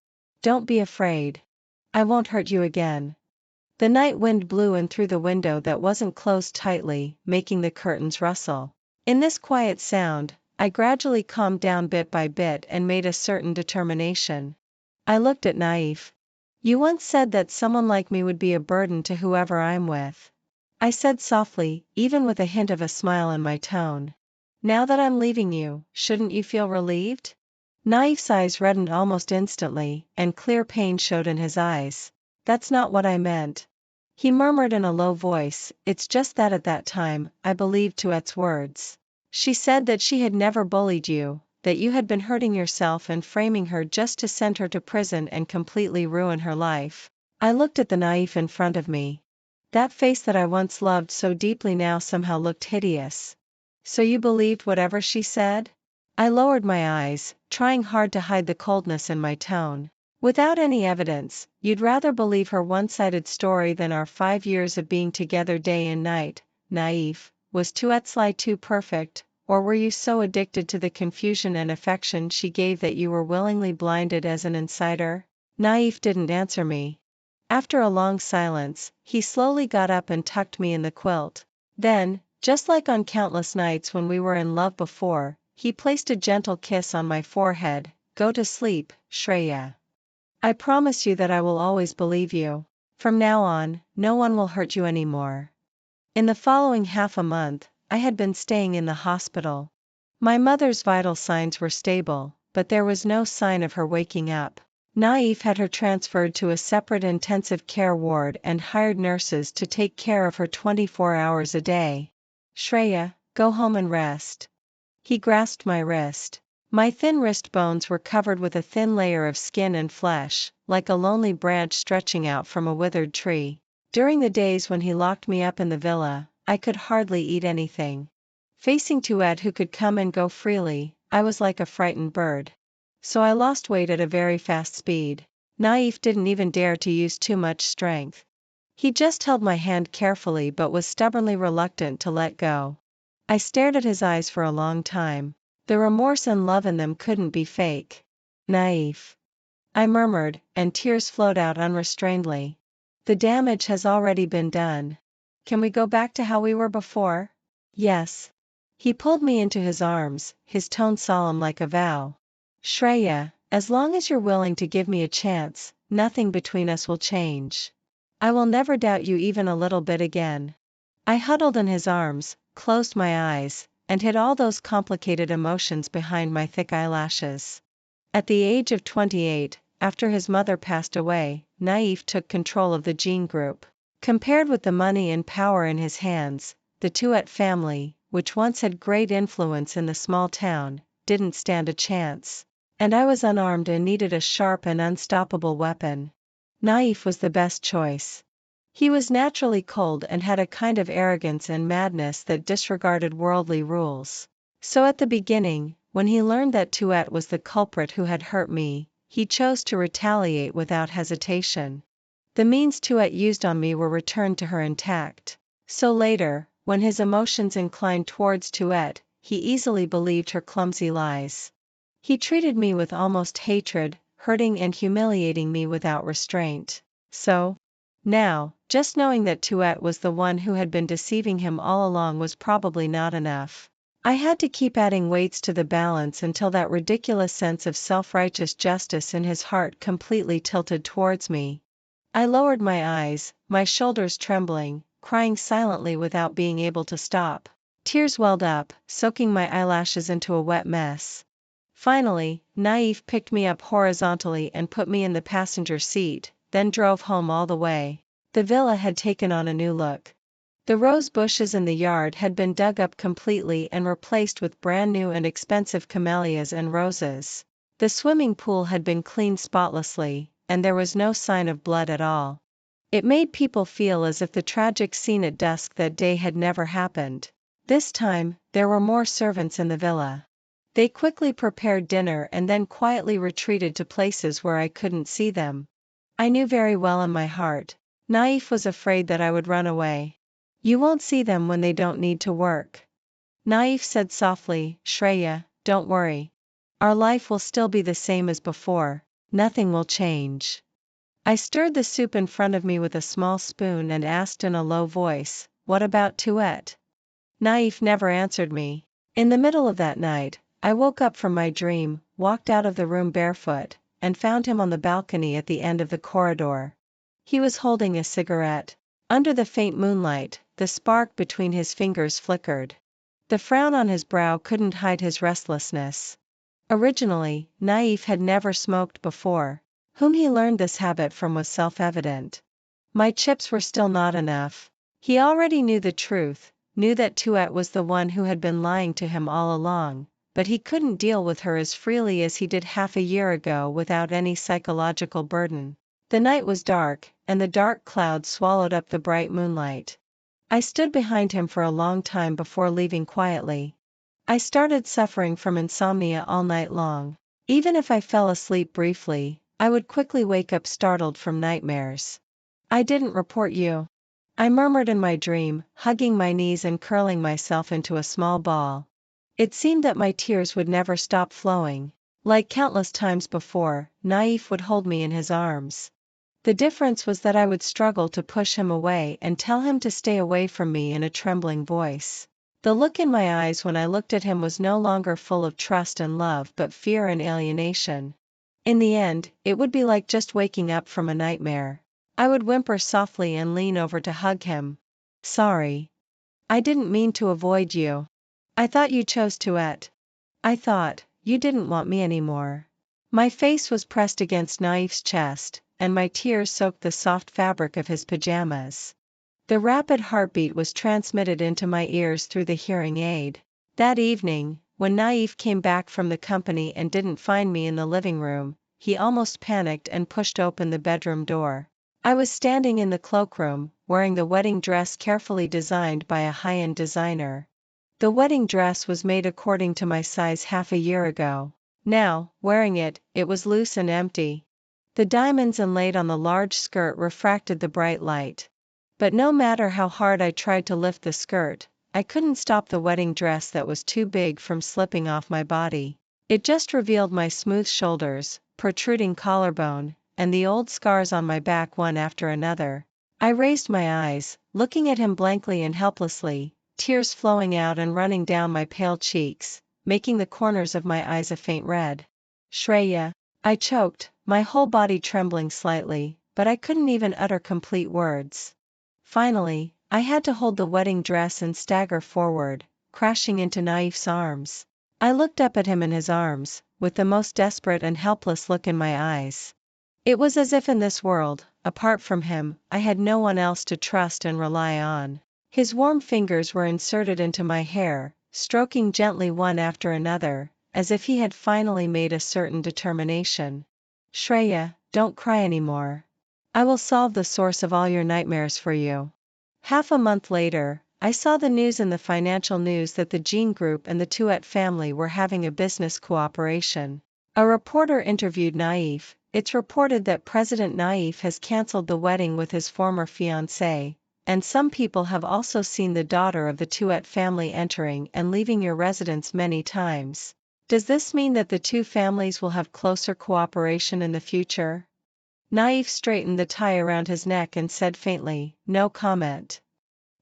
Don't be afraid. I won't hurt you again." The night wind blew in through the window that wasn't closed tightly, making the curtains rustle. In this quiet sound, I gradually calmed down bit by bit and made a certain determination. I looked at Naif. "You once said that someone like me would be a burden to whoever I'm with," I said softly, even with a hint of a smile in my tone. "Now that I'm leaving you, shouldn't you feel relieved?" Naif's eyes reddened almost instantly, and clear pain showed in his eyes. "That's not what I meant." He murmured in a low voice, "It's just that at that time, I believed Tuet's words. She said that she had never bullied you, that you had been hurting yourself and framing her just to send her to prison and completely ruin her life." I looked at the Naif in front of me. That face that I once loved so deeply now somehow looked hideous. "So you believed whatever she said?" I lowered my eyes, trying hard to hide the coldness in my tone. "Without any evidence, you'd rather believe her one-sided story than our 5 years of being together day and night." Naif, was Tuet's lie too perfect, or were you so addicted to the confusion and affection she gave that you were willingly blinded as an insider? Naif didn't answer me. After a long silence, he slowly got up and tucked me in the quilt. Then, just like on countless nights when we were in love before, he placed a gentle kiss on my forehead. "Go to sleep, Shreya. I promise you that I will always believe you. From now on, no one will hurt you anymore." In the following half a month, I had been staying in the hospital. My mother's vital signs were stable, but there was no sign of her waking up. Naif had her transferred to a separate intensive care ward and hired nurses to take care of her 24 hours a day. "Shreya, go home and rest." He grasped my wrist. My thin wrist bones were covered with a thin layer of skin and flesh, like a lonely branch stretching out from a withered tree. During the days when he locked me up in the villa, I could hardly eat anything. Facing Tuet, who could come and go freely, I was like a frightened bird. So I lost weight at a very fast speed. Naif didn't even dare to use too much strength. He just held my hand carefully but was stubbornly reluctant to let go. I stared at his eyes for a long time. The remorse and love in them couldn't be fake. Naif, I murmured, and tears flowed out unrestrainedly. The damage has already been done. Can we go back to how we were before? Yes. He pulled me into his arms, his tone solemn like a vow. Shreya, as long as you're willing to give me a chance, nothing between us will change. I will never doubt you even a little bit again. I huddled in his arms, closed my eyes, and hid all those complicated emotions behind my thick eyelashes. At the age of 28, after his mother passed away, Naif took control of the gene group. Compared with the money and power in his hands, the Tuet family, which once had great influence in the small town, didn't stand a chance. And I was unarmed and needed a sharp and unstoppable weapon. Naif was the best choice. He was naturally cold and had a kind of arrogance and madness that disregarded worldly rules. So at the beginning, when he learned that Tuet was the culprit who had hurt me, he chose to retaliate without hesitation. The means Tuet used on me were returned to her intact. So later, when his emotions inclined towards Tuet, he easily believed her clumsy lies. He treated me with almost hatred, hurting and humiliating me without restraint. So, now, just knowing that Tuet was the one who had been deceiving him all along was probably not enough. I had to keep adding weights to the balance until that ridiculous sense of self-righteous justice in his heart completely tilted towards me. I lowered my eyes, my shoulders trembling, crying silently without being able to stop. Tears welled up, soaking my eyelashes into a wet mess. Finally, Naif picked me up horizontally and put me in the passenger seat, then drove home all the way. The villa had taken on a new look. The rose bushes in the yard had been dug up completely and replaced with brand new and expensive camellias and roses. The swimming pool had been cleaned spotlessly, and there was no sign of blood at all. It made people feel as if the tragic scene at dusk that day had never happened. This time, there were more servants in the villa. They quickly prepared dinner and then quietly retreated to places where I couldn't see them. I knew very well in my heart, Naif was afraid that I would run away. You won't see them when they don't need to work. Naif said softly, Shreya, don't worry. Our life will still be the same as before, nothing will change. I stirred the soup in front of me with a small spoon and asked in a low voice, what about Tuet? Naif never answered me. In the middle of that night, I woke up from my dream, walked out of the room barefoot, and found him on the balcony at the end of the corridor. He was holding a cigarette. Under the faint moonlight, the spark between his fingers flickered. The frown on his brow couldn't hide his restlessness. Originally, Naif had never smoked before. Whom he learned this habit from was self-evident. My chips were still not enough. He already knew the truth, knew that Tuet was the one who had been lying to him all along, but he couldn't deal with her as freely as he did half a year ago without any psychological burden. The night was dark, and the dark clouds swallowed up the bright moonlight. I stood behind him for a long time before leaving quietly. I started suffering from insomnia all night long. Even if I fell asleep briefly, I would quickly wake up startled from nightmares. I didn't report you. I murmured in my dream, hugging my knees and curling myself into a small ball. It seemed that my tears would never stop flowing. Like countless times before, Naif would hold me in his arms. The difference was that I would struggle to push him away and tell him to stay away from me in a trembling voice. The look in my eyes when I looked at him was no longer full of trust and love but fear and alienation. In the end, it would be like just waking up from a nightmare. I would whimper softly and lean over to hug him. Sorry. I didn't mean to avoid you. I thought you chose Tuet. I thought, you didn't want me anymore. My face was pressed against Naif's chest, and my tears soaked the soft fabric of his pajamas. The rapid heartbeat was transmitted into my ears through the hearing aid. That evening, when Naif came back from the company and didn't find me in the living room, he almost panicked and pushed open the bedroom door. I was standing in the cloakroom, wearing the wedding dress carefully designed by a high-end designer. The wedding dress was made according to my size half a year ago. Now, wearing it, it was loose and empty. The diamonds inlaid on the large skirt refracted the bright light. But no matter how hard I tried to lift the skirt, I couldn't stop the wedding dress that was too big from slipping off my body. It just revealed my smooth shoulders, protruding collarbone, and the old scars on my back one after another. I raised my eyes, looking at him blankly and helplessly, tears flowing out and running down my pale cheeks, making the corners of my eyes a faint red. Shreya, I choked, my whole body trembling slightly, but I couldn't even utter complete words. Finally, I had to hold the wedding dress and stagger forward, crashing into Naif's arms. I looked up at him in his arms, with the most desperate and helpless look in my eyes. It was as if in this world, apart from him, I had no one else to trust and rely on. His warm fingers were inserted into my hair, stroking gently one after another, as if he had finally made a certain determination. Shreya, don't cry anymore. I will solve the source of all your nightmares for you. Half a month later, I saw the news in the financial news that the Jean Group and the Tuet family were having a business cooperation. A reporter interviewed Naif. It's reported that President Naif has cancelled the wedding with his former fiancée, and some people have also seen the daughter of the Tuet family entering and leaving your residence many times. Does this mean that the two families will have closer cooperation in the future? Naif straightened the tie around his neck and said faintly, no comment.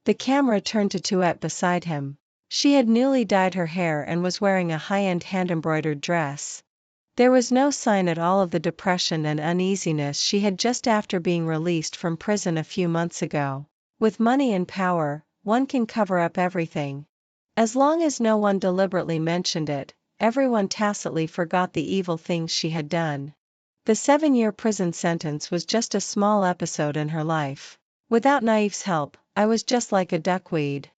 The camera turned to Tuet beside him. She had newly dyed her hair and was wearing a high-end hand-embroidered dress. There was no sign at all of the depression and uneasiness she had just after being released from prison a few months ago. With money and power, one can cover up everything. As long as no one deliberately mentioned it, everyone tacitly forgot the evil things she had done. The 7-year prison sentence was just a small episode in her life. Without Naif's help, I was just like a duckweed.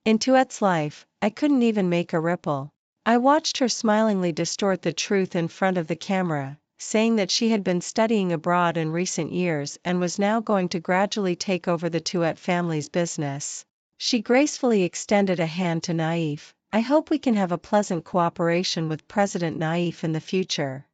In Tuet's life, I couldn't even make a ripple. I watched her smilingly distort the truth in front of the camera, saying that she had been studying abroad in recent years and was now going to gradually take over the Tuet family's business. She gracefully extended a hand to Naif. I hope we can have a pleasant cooperation with President Naif in the future.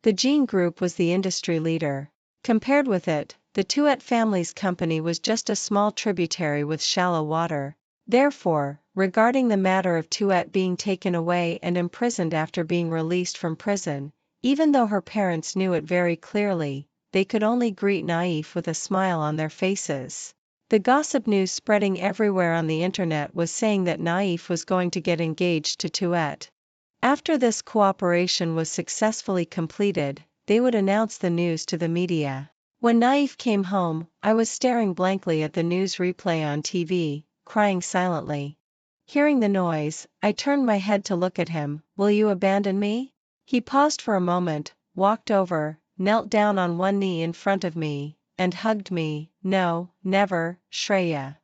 The Jean Group was the industry leader. Compared with it, the Tuet family's company was just a small tributary with shallow water. Therefore, regarding the matter of Tuet being taken away and imprisoned after being released from prison, even though her parents knew it very clearly, they could only greet Naif with a smile on their faces. The gossip news spreading everywhere on the internet was saying that Naif was going to get engaged to Tuet. After this cooperation was successfully completed, they would announce the news to the media. When Naif came home, I was staring blankly at the news replay on TV, crying silently. Hearing the noise, I turned my head to look at him. Will you abandon me? He paused for a moment, walked over, knelt down on one knee in front of me, and hugged me. No, never, Shreya.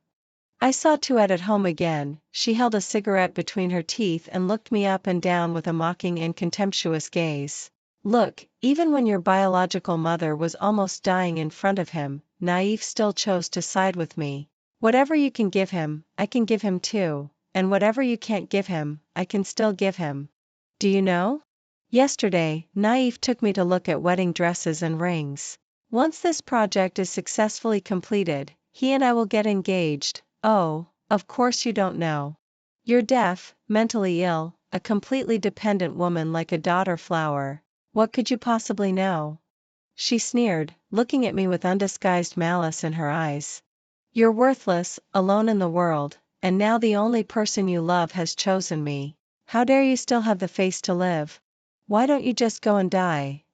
I saw Tuet at home again. She held a cigarette between her teeth and looked me up and down with a mocking and contemptuous gaze. Look, even when your biological mother was almost dying in front of him, Naif still chose to side with me. Whatever you can give him, I can give him too, and whatever you can't give him, I can still give him. Do you know? Yesterday, Naif took me to look at wedding dresses and rings. Once this project is successfully completed, he and I will get engaged. Oh, of course you don't know. You're deaf, mentally ill, a completely dependent woman like a daughter flower. What could you possibly know? She sneered, looking at me with undisguised malice in her eyes. You're worthless, alone in the world, and now the only person you love has chosen me. How dare you still have the face to live? Why don't you just go and die?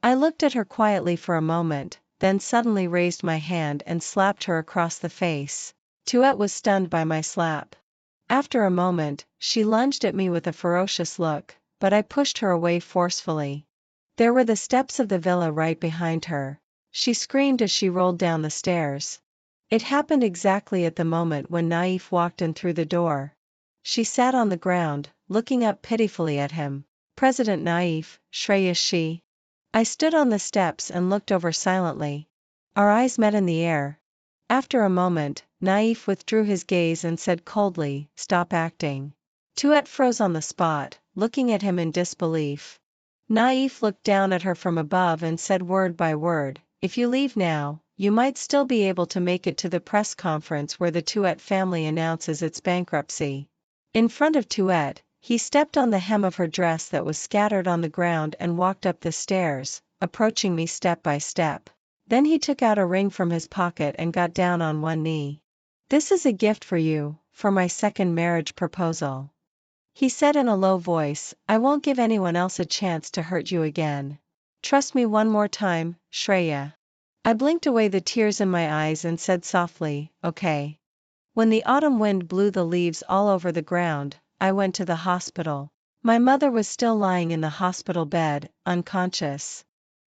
I looked at her quietly for a moment, then suddenly raised my hand and slapped her across the face. Tuet was stunned by my slap. After a moment, she lunged at me with a ferocious look, but I pushed her away forcefully. There were the steps of the villa right behind her. She screamed as she rolled down the stairs. It happened exactly at the moment when Naif walked in through the door. She sat on the ground, looking up pitifully at him. President Naif, Shreya she. I stood on the steps and looked over silently. Our eyes met in the air. After a moment, Naif withdrew his gaze and said coldly, "Stop acting." Tuet froze on the spot, looking at him in disbelief. Naif looked down at her from above and said word by word, "If you leave now, you might still be able to make it to the press conference where the Tuet family announces its bankruptcy." In front of Tuet, he stepped on the hem of her dress that was scattered on the ground and walked up the stairs, approaching me step by step. Then he took out a ring from his pocket and got down on one knee. "This is a gift for you, for my second marriage proposal," he said in a low voice. "I won't give anyone else a chance to hurt you again. Trust me one more time, Shreya." I blinked away the tears in my eyes and said softly, "Okay." When the autumn wind blew the leaves all over the ground, I went to the hospital. My mother was still lying in the hospital bed, unconscious.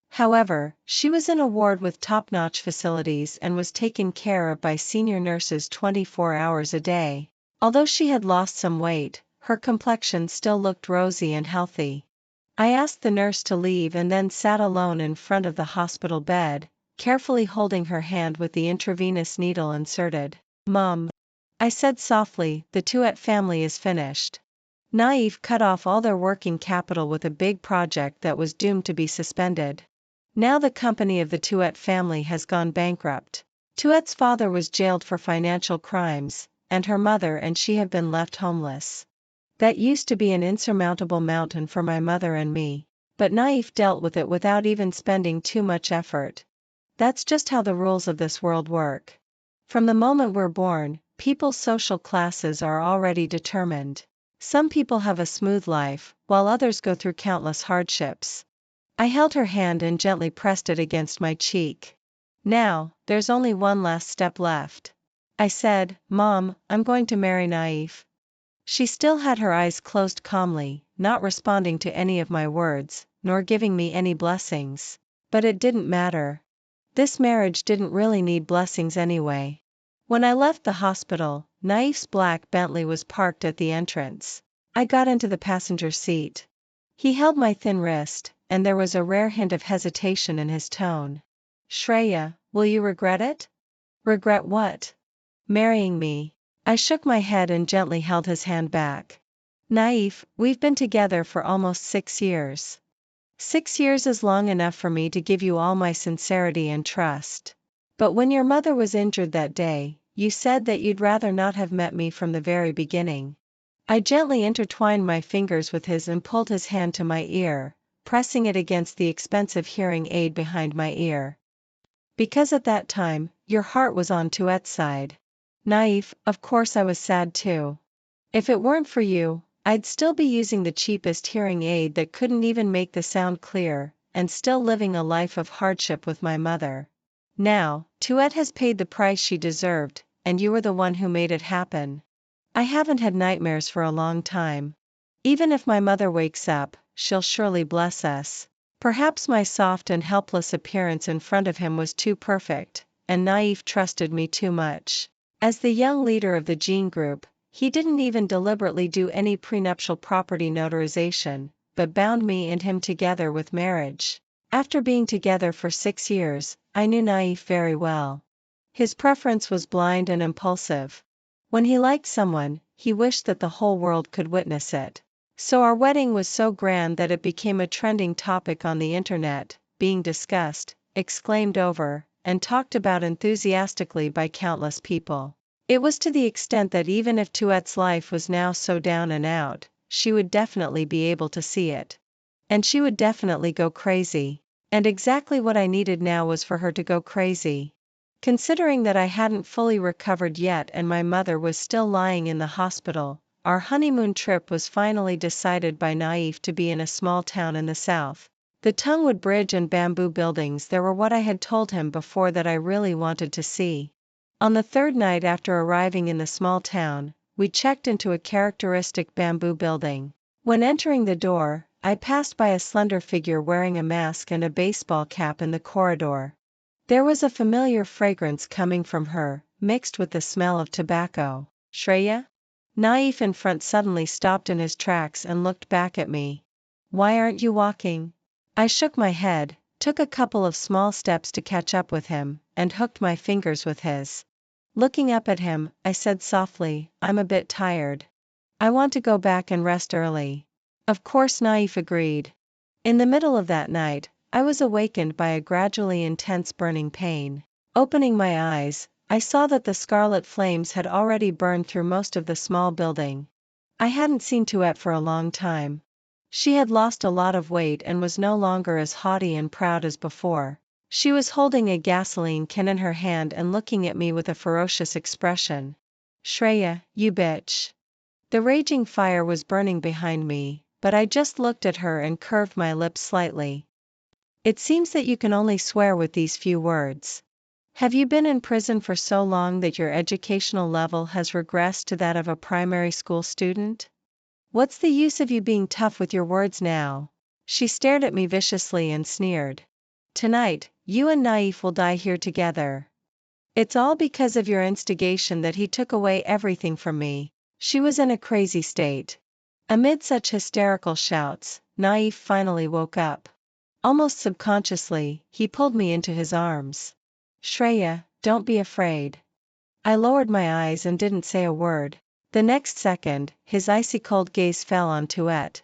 However, she was in a ward with top-notch facilities and was taken care of by senior nurses 24 hours a day. Although she had lost some weight, her complexion still looked rosy and healthy. I asked the nurse to leave and then sat alone in front of the hospital bed, carefully holding her hand with the intravenous needle inserted. "Mom," I said softly, "the Tuet family is finished." Naif cut off all their working capital with a big project that was doomed to be suspended. Now the company of the Tuet family has gone bankrupt. Tuet's father was jailed for financial crimes, and her mother and she have been left homeless. That used to be an insurmountable mountain for my mother and me, but Naif dealt with it without even spending too much effort. That's just how the rules of this world work. From the moment we're born, people's social classes are already determined. Some people have a smooth life, while others go through countless hardships. I held her hand and gently pressed it against my cheek. "Now, there's only one last step left," I said. "Mom, I'm going to marry Naif." She still had her eyes closed calmly, not responding to any of my words, nor giving me any blessings. But it didn't matter. This marriage didn't really need blessings anyway. When I left the hospital, Naif's black Bentley was parked at the entrance. I got into the passenger seat. He held my thin wrist, and there was a rare hint of hesitation in his tone. "Shreya, will you regret it?" "Regret what?" "Marrying me." I shook my head and gently held his hand back. "Naif, we've been together for almost 6 years. 6 years is long enough for me to give you all my sincerity and trust. But when your mother was injured that day, you said that you'd rather not have met me from the very beginning." I gently intertwined my fingers with his and pulled his hand to my ear, pressing it against the expensive hearing aid behind my ear. "Because at that time, your heart was on Tuet's side." "Naif, of course I was sad too. If it weren't for you, I'd still be using the cheapest hearing aid that couldn't even make the sound clear, and still living a life of hardship with my mother. Now, Tuet has paid the price she deserved, and you were the one who made it happen. I haven't had nightmares for a long time. Even if my mother wakes up, she'll surely bless us." Perhaps my soft and helpless appearance in front of him was too perfect, and Naif trusted me too much. As the young leader of the Gene Group, he didn't even deliberately do any prenuptial property notarization, but bound me and him together with marriage. After being together for 6 years, I knew Naif very well. His preference was blind and impulsive. When he liked someone, he wished that the whole world could witness it. So our wedding was so grand that it became a trending topic on the internet, being discussed, exclaimed over, and talked about enthusiastically by countless people. It was to the extent that even if Tuet's life was now so down and out, she would definitely be able to see it. And she would definitely go crazy. And exactly what I needed now was for her to go crazy. Considering that I hadn't fully recovered yet and my mother was still lying in the hospital, our honeymoon trip was finally decided by Naif to be in a small town in the south. The Tungwood Bridge and bamboo buildings there were what I had told him before that I really wanted to see. On the third night after arriving in the small town, we checked into a characteristic bamboo building. When entering the door, I passed by a slender figure wearing a mask and a baseball cap in the corridor. There was a familiar fragrance coming from her, mixed with the smell of tobacco. "Shreya?" Naif in front suddenly stopped in his tracks and looked back at me. Why aren't you walking? I shook my head, took a couple of small steps to catch up with him, and hooked my fingers with his. Looking up at him, I said softly, I'm a bit tired. I want to go back and rest early. Of course, Naif agreed. In the middle of that night, I was awakened by a gradually intense burning pain. Opening my eyes, I saw that the scarlet flames had already burned through most of the small building. I hadn't seen Tuette for a long time. She had lost a lot of weight and was no longer as haughty and proud as before. She was holding a gasoline can in her hand and looking at me with a ferocious expression. Shreya, you bitch. The raging fire was burning behind me, but I just looked at her and curved my lips slightly. It seems that you can only swear with these few words. Have you been in prison for so long that your educational level has regressed to that of a primary school student? What's the use of you being tough with your words now? She stared at me viciously and sneered. Tonight, you and Naif will die here together. It's all because of your instigation that he took away everything from me. She was in a crazy state. Amid such hysterical shouts, Naif finally woke up. Almost subconsciously, he pulled me into his arms. Shreya, don't be afraid. I lowered my eyes and didn't say a word. The next second, his icy cold gaze fell on Tuette.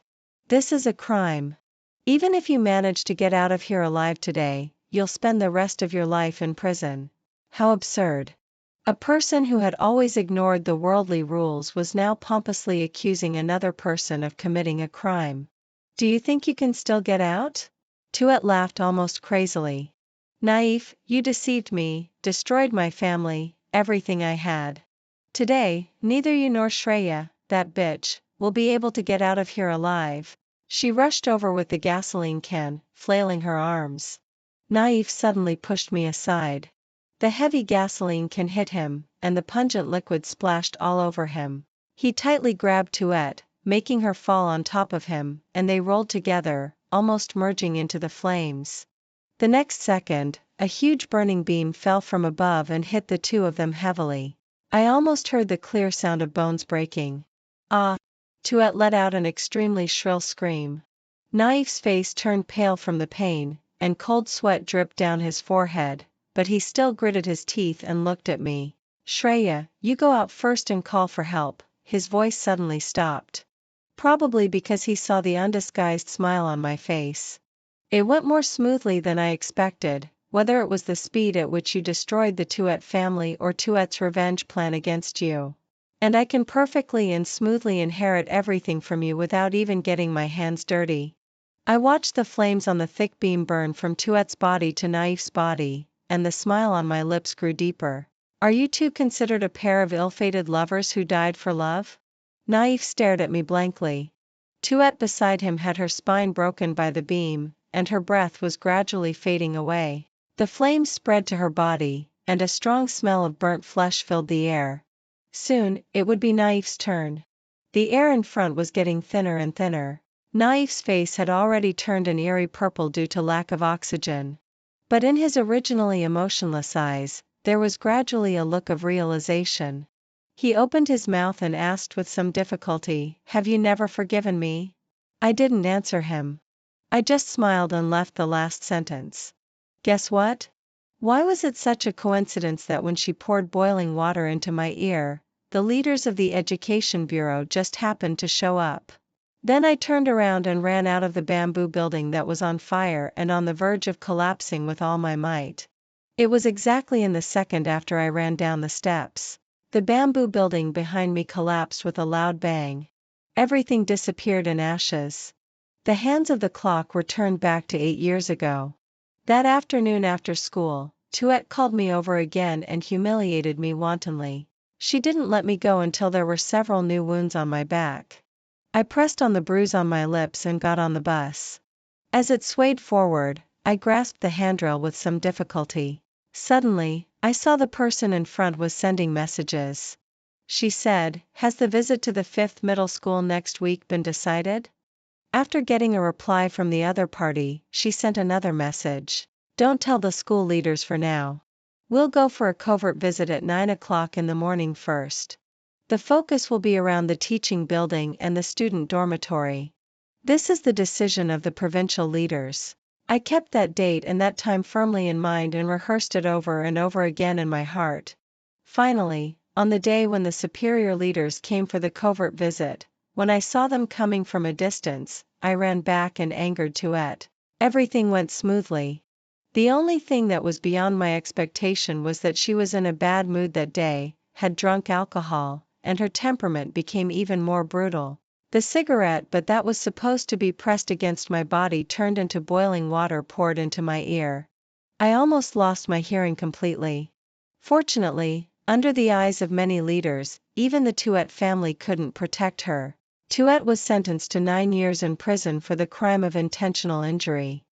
This is a crime. Even if you manage to get out of here alive today, you'll spend the rest of your life in prison. How absurd. A person who had always ignored the worldly rules was now pompously accusing another person of committing a crime. Do you think you can still get out? Tuette laughed almost crazily. Naif, you deceived me, destroyed my family, everything I had. Today, neither you nor Shreya, that bitch, will be able to get out of here alive. She rushed over with the gasoline can, flailing her arms. Naif suddenly pushed me aside. The heavy gasoline can hit him, and the pungent liquid splashed all over him. He tightly grabbed Tuette, making her fall on top of him, and they rolled together, almost merging into the flames. The next second, a huge burning beam fell from above and hit the two of them heavily. I almost heard the clear sound of bones breaking. Ah! Tuette let out an extremely shrill scream. Naif's face turned pale from the pain, and cold sweat dripped down his forehead, but he still gritted his teeth and looked at me. Shreya, you go out first and call for help. His voice suddenly stopped. Probably because he saw the undisguised smile on my face. It went more smoothly than I expected, whether it was the speed at which you destroyed the Tuette family or Tuette's revenge plan against you. And I can perfectly and smoothly inherit everything from you without even getting my hands dirty. I watched the flames on the thick beam burn from Tuette's body to Naif's body, and the smile on my lips grew deeper. Are you two considered a pair of ill-fated lovers who died for love? Naif stared at me blankly. Tuette beside him had her spine broken by the beam, and her breath was gradually fading away. The flames spread to her body, and a strong smell of burnt flesh filled the air. Soon, it would be Naif's turn. The air in front was getting thinner and thinner. Naif's face had already turned an eerie purple due to lack of oxygen. But in his originally emotionless eyes, there was gradually a look of realization. He opened his mouth and asked with some difficulty, "Have you never forgiven me?" I didn't answer him. I just smiled and left the last sentence. Guess what? Why was it such a coincidence that when she poured boiling water into my ear, the leaders of the Education Bureau just happened to show up? Then I turned around and ran out of the bamboo building that was on fire and on the verge of collapsing with all my might. It was exactly in the second after I ran down the steps. The bamboo building behind me collapsed with a loud bang. Everything disappeared in ashes. The hands of the clock were turned back to 8 years ago. That afternoon after school, Tuette called me over again and humiliated me wantonly. She didn't let me go until there were several new wounds on my back. I pressed on the bruise on my lips and got on the bus. As it swayed forward, I grasped the handrail with some difficulty. Suddenly, I saw the person in front was sending messages. She said, "Has the visit to the 5th middle school next week been decided?" After getting a reply from the other party, she sent another message. "Don't tell the school leaders for now. We'll go for a covert visit at 9 o'clock in the morning first." The focus will be around the teaching building and the student dormitory. This is the decision of the provincial leaders. I kept that date and that time firmly in mind and rehearsed it over and over again in my heart. Finally, on the day when the superior leaders came for the covert visit, when I saw them coming from a distance, I ran back and angered Tuet. Everything went smoothly. The only thing that was beyond my expectation was that she was in a bad mood that day, had drunk alcohol, and her temperament became even more brutal. The cigarette but that was supposed to be pressed against my body turned into boiling water poured into my ear. I almost lost my hearing completely. Fortunately, under the eyes of many leaders, even the Tuet family couldn't protect her. Tuet was sentenced to 9 years in prison for the crime of intentional injury.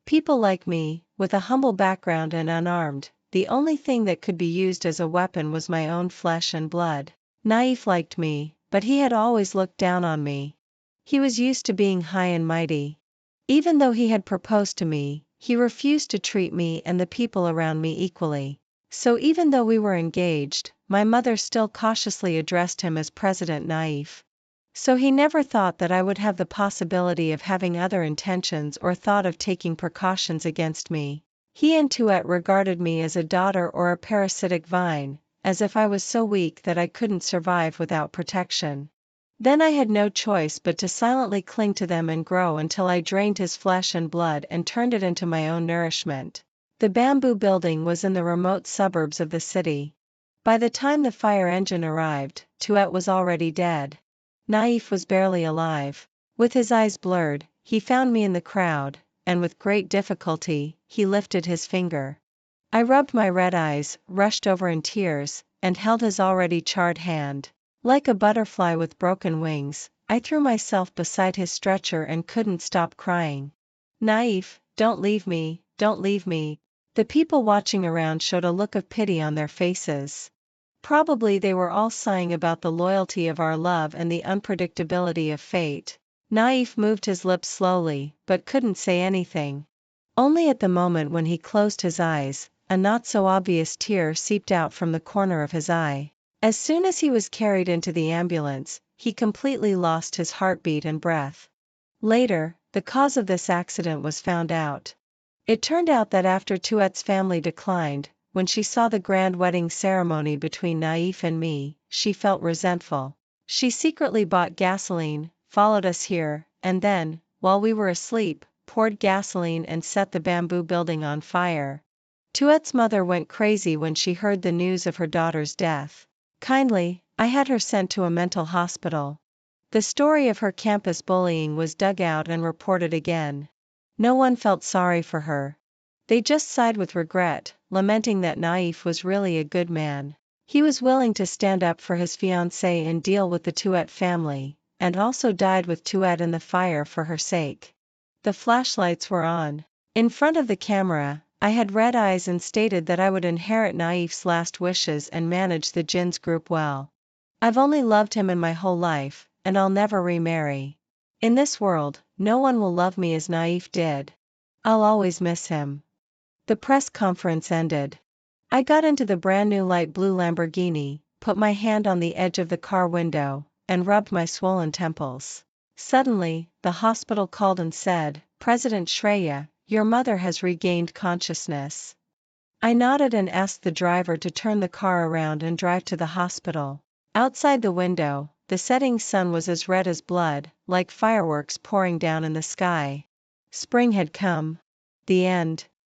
People like me, with a humble background and unarmed, the only thing that could be used as a weapon was my own flesh and blood. Naif liked me, but he had always looked down on me. He was used to being high and mighty. Even though he had proposed to me, he refused to treat me and the people around me equally. So even though we were engaged, my mother still cautiously addressed him as President Naif. So he never thought that I would have the possibility of having other intentions or thought of taking precautions against me. He and Tuet regarded me as a daughter or a parasitic vine, as if I was so weak that I couldn't survive without protection. Then I had no choice but to silently cling to them and grow until I drained his flesh and blood and turned it into my own nourishment. The bamboo building was in the remote suburbs of the city. By the time the fire engine arrived, Tuet was already dead. Naif was barely alive. With his eyes blurred, he found me in the crowd, and with great difficulty, he lifted his finger. I rubbed my red eyes, rushed over in tears, and held his already charred hand. Like a butterfly with broken wings, I threw myself beside his stretcher and couldn't stop crying. Naif, don't leave me, don't leave me. The people watching around showed a look of pity on their faces. Probably they were all sighing about the loyalty of our love and the unpredictability of fate. Naif moved his lips slowly, but couldn't say anything. Only at the moment when he closed his eyes, a not-so-obvious tear seeped out from the corner of his eye. As soon as he was carried into the ambulance, he completely lost his heartbeat and breath. Later, the cause of this accident was found out. It turned out that after Tuet's family declined, when she saw the grand wedding ceremony between Naif and me, she felt resentful. She secretly bought gasoline, followed us here, and then, while we were asleep, poured gasoline and set the bamboo building on fire. Tuet's mother went crazy when she heard the news of her daughter's death. Kindly, I had her sent to a mental hospital. The story of her campus bullying was dug out and reported again. No one felt sorry for her. They just sighed with regret, lamenting that Naif was really a good man. He was willing to stand up for his fiancée and deal with the Tuet family, and also died with Tuet in the fire for her sake. The flashlights were on. In front of the camera, I had red eyes and stated that I would inherit Naif's last wishes and manage the Jin's group well. I've only loved him in my whole life, and I'll never remarry. In this world, no one will love me as Naif did. I'll always miss him. The press conference ended. I got into the brand new light blue Lamborghini, put my hand on the edge of the car window, and rubbed my swollen temples. Suddenly, the hospital called and said, "President Shreya, your mother has regained consciousness." I nodded and asked the driver to turn the car around and drive to the hospital. Outside the window, the setting sun was as red as blood, like fireworks pouring down in the sky. Spring had come. The end.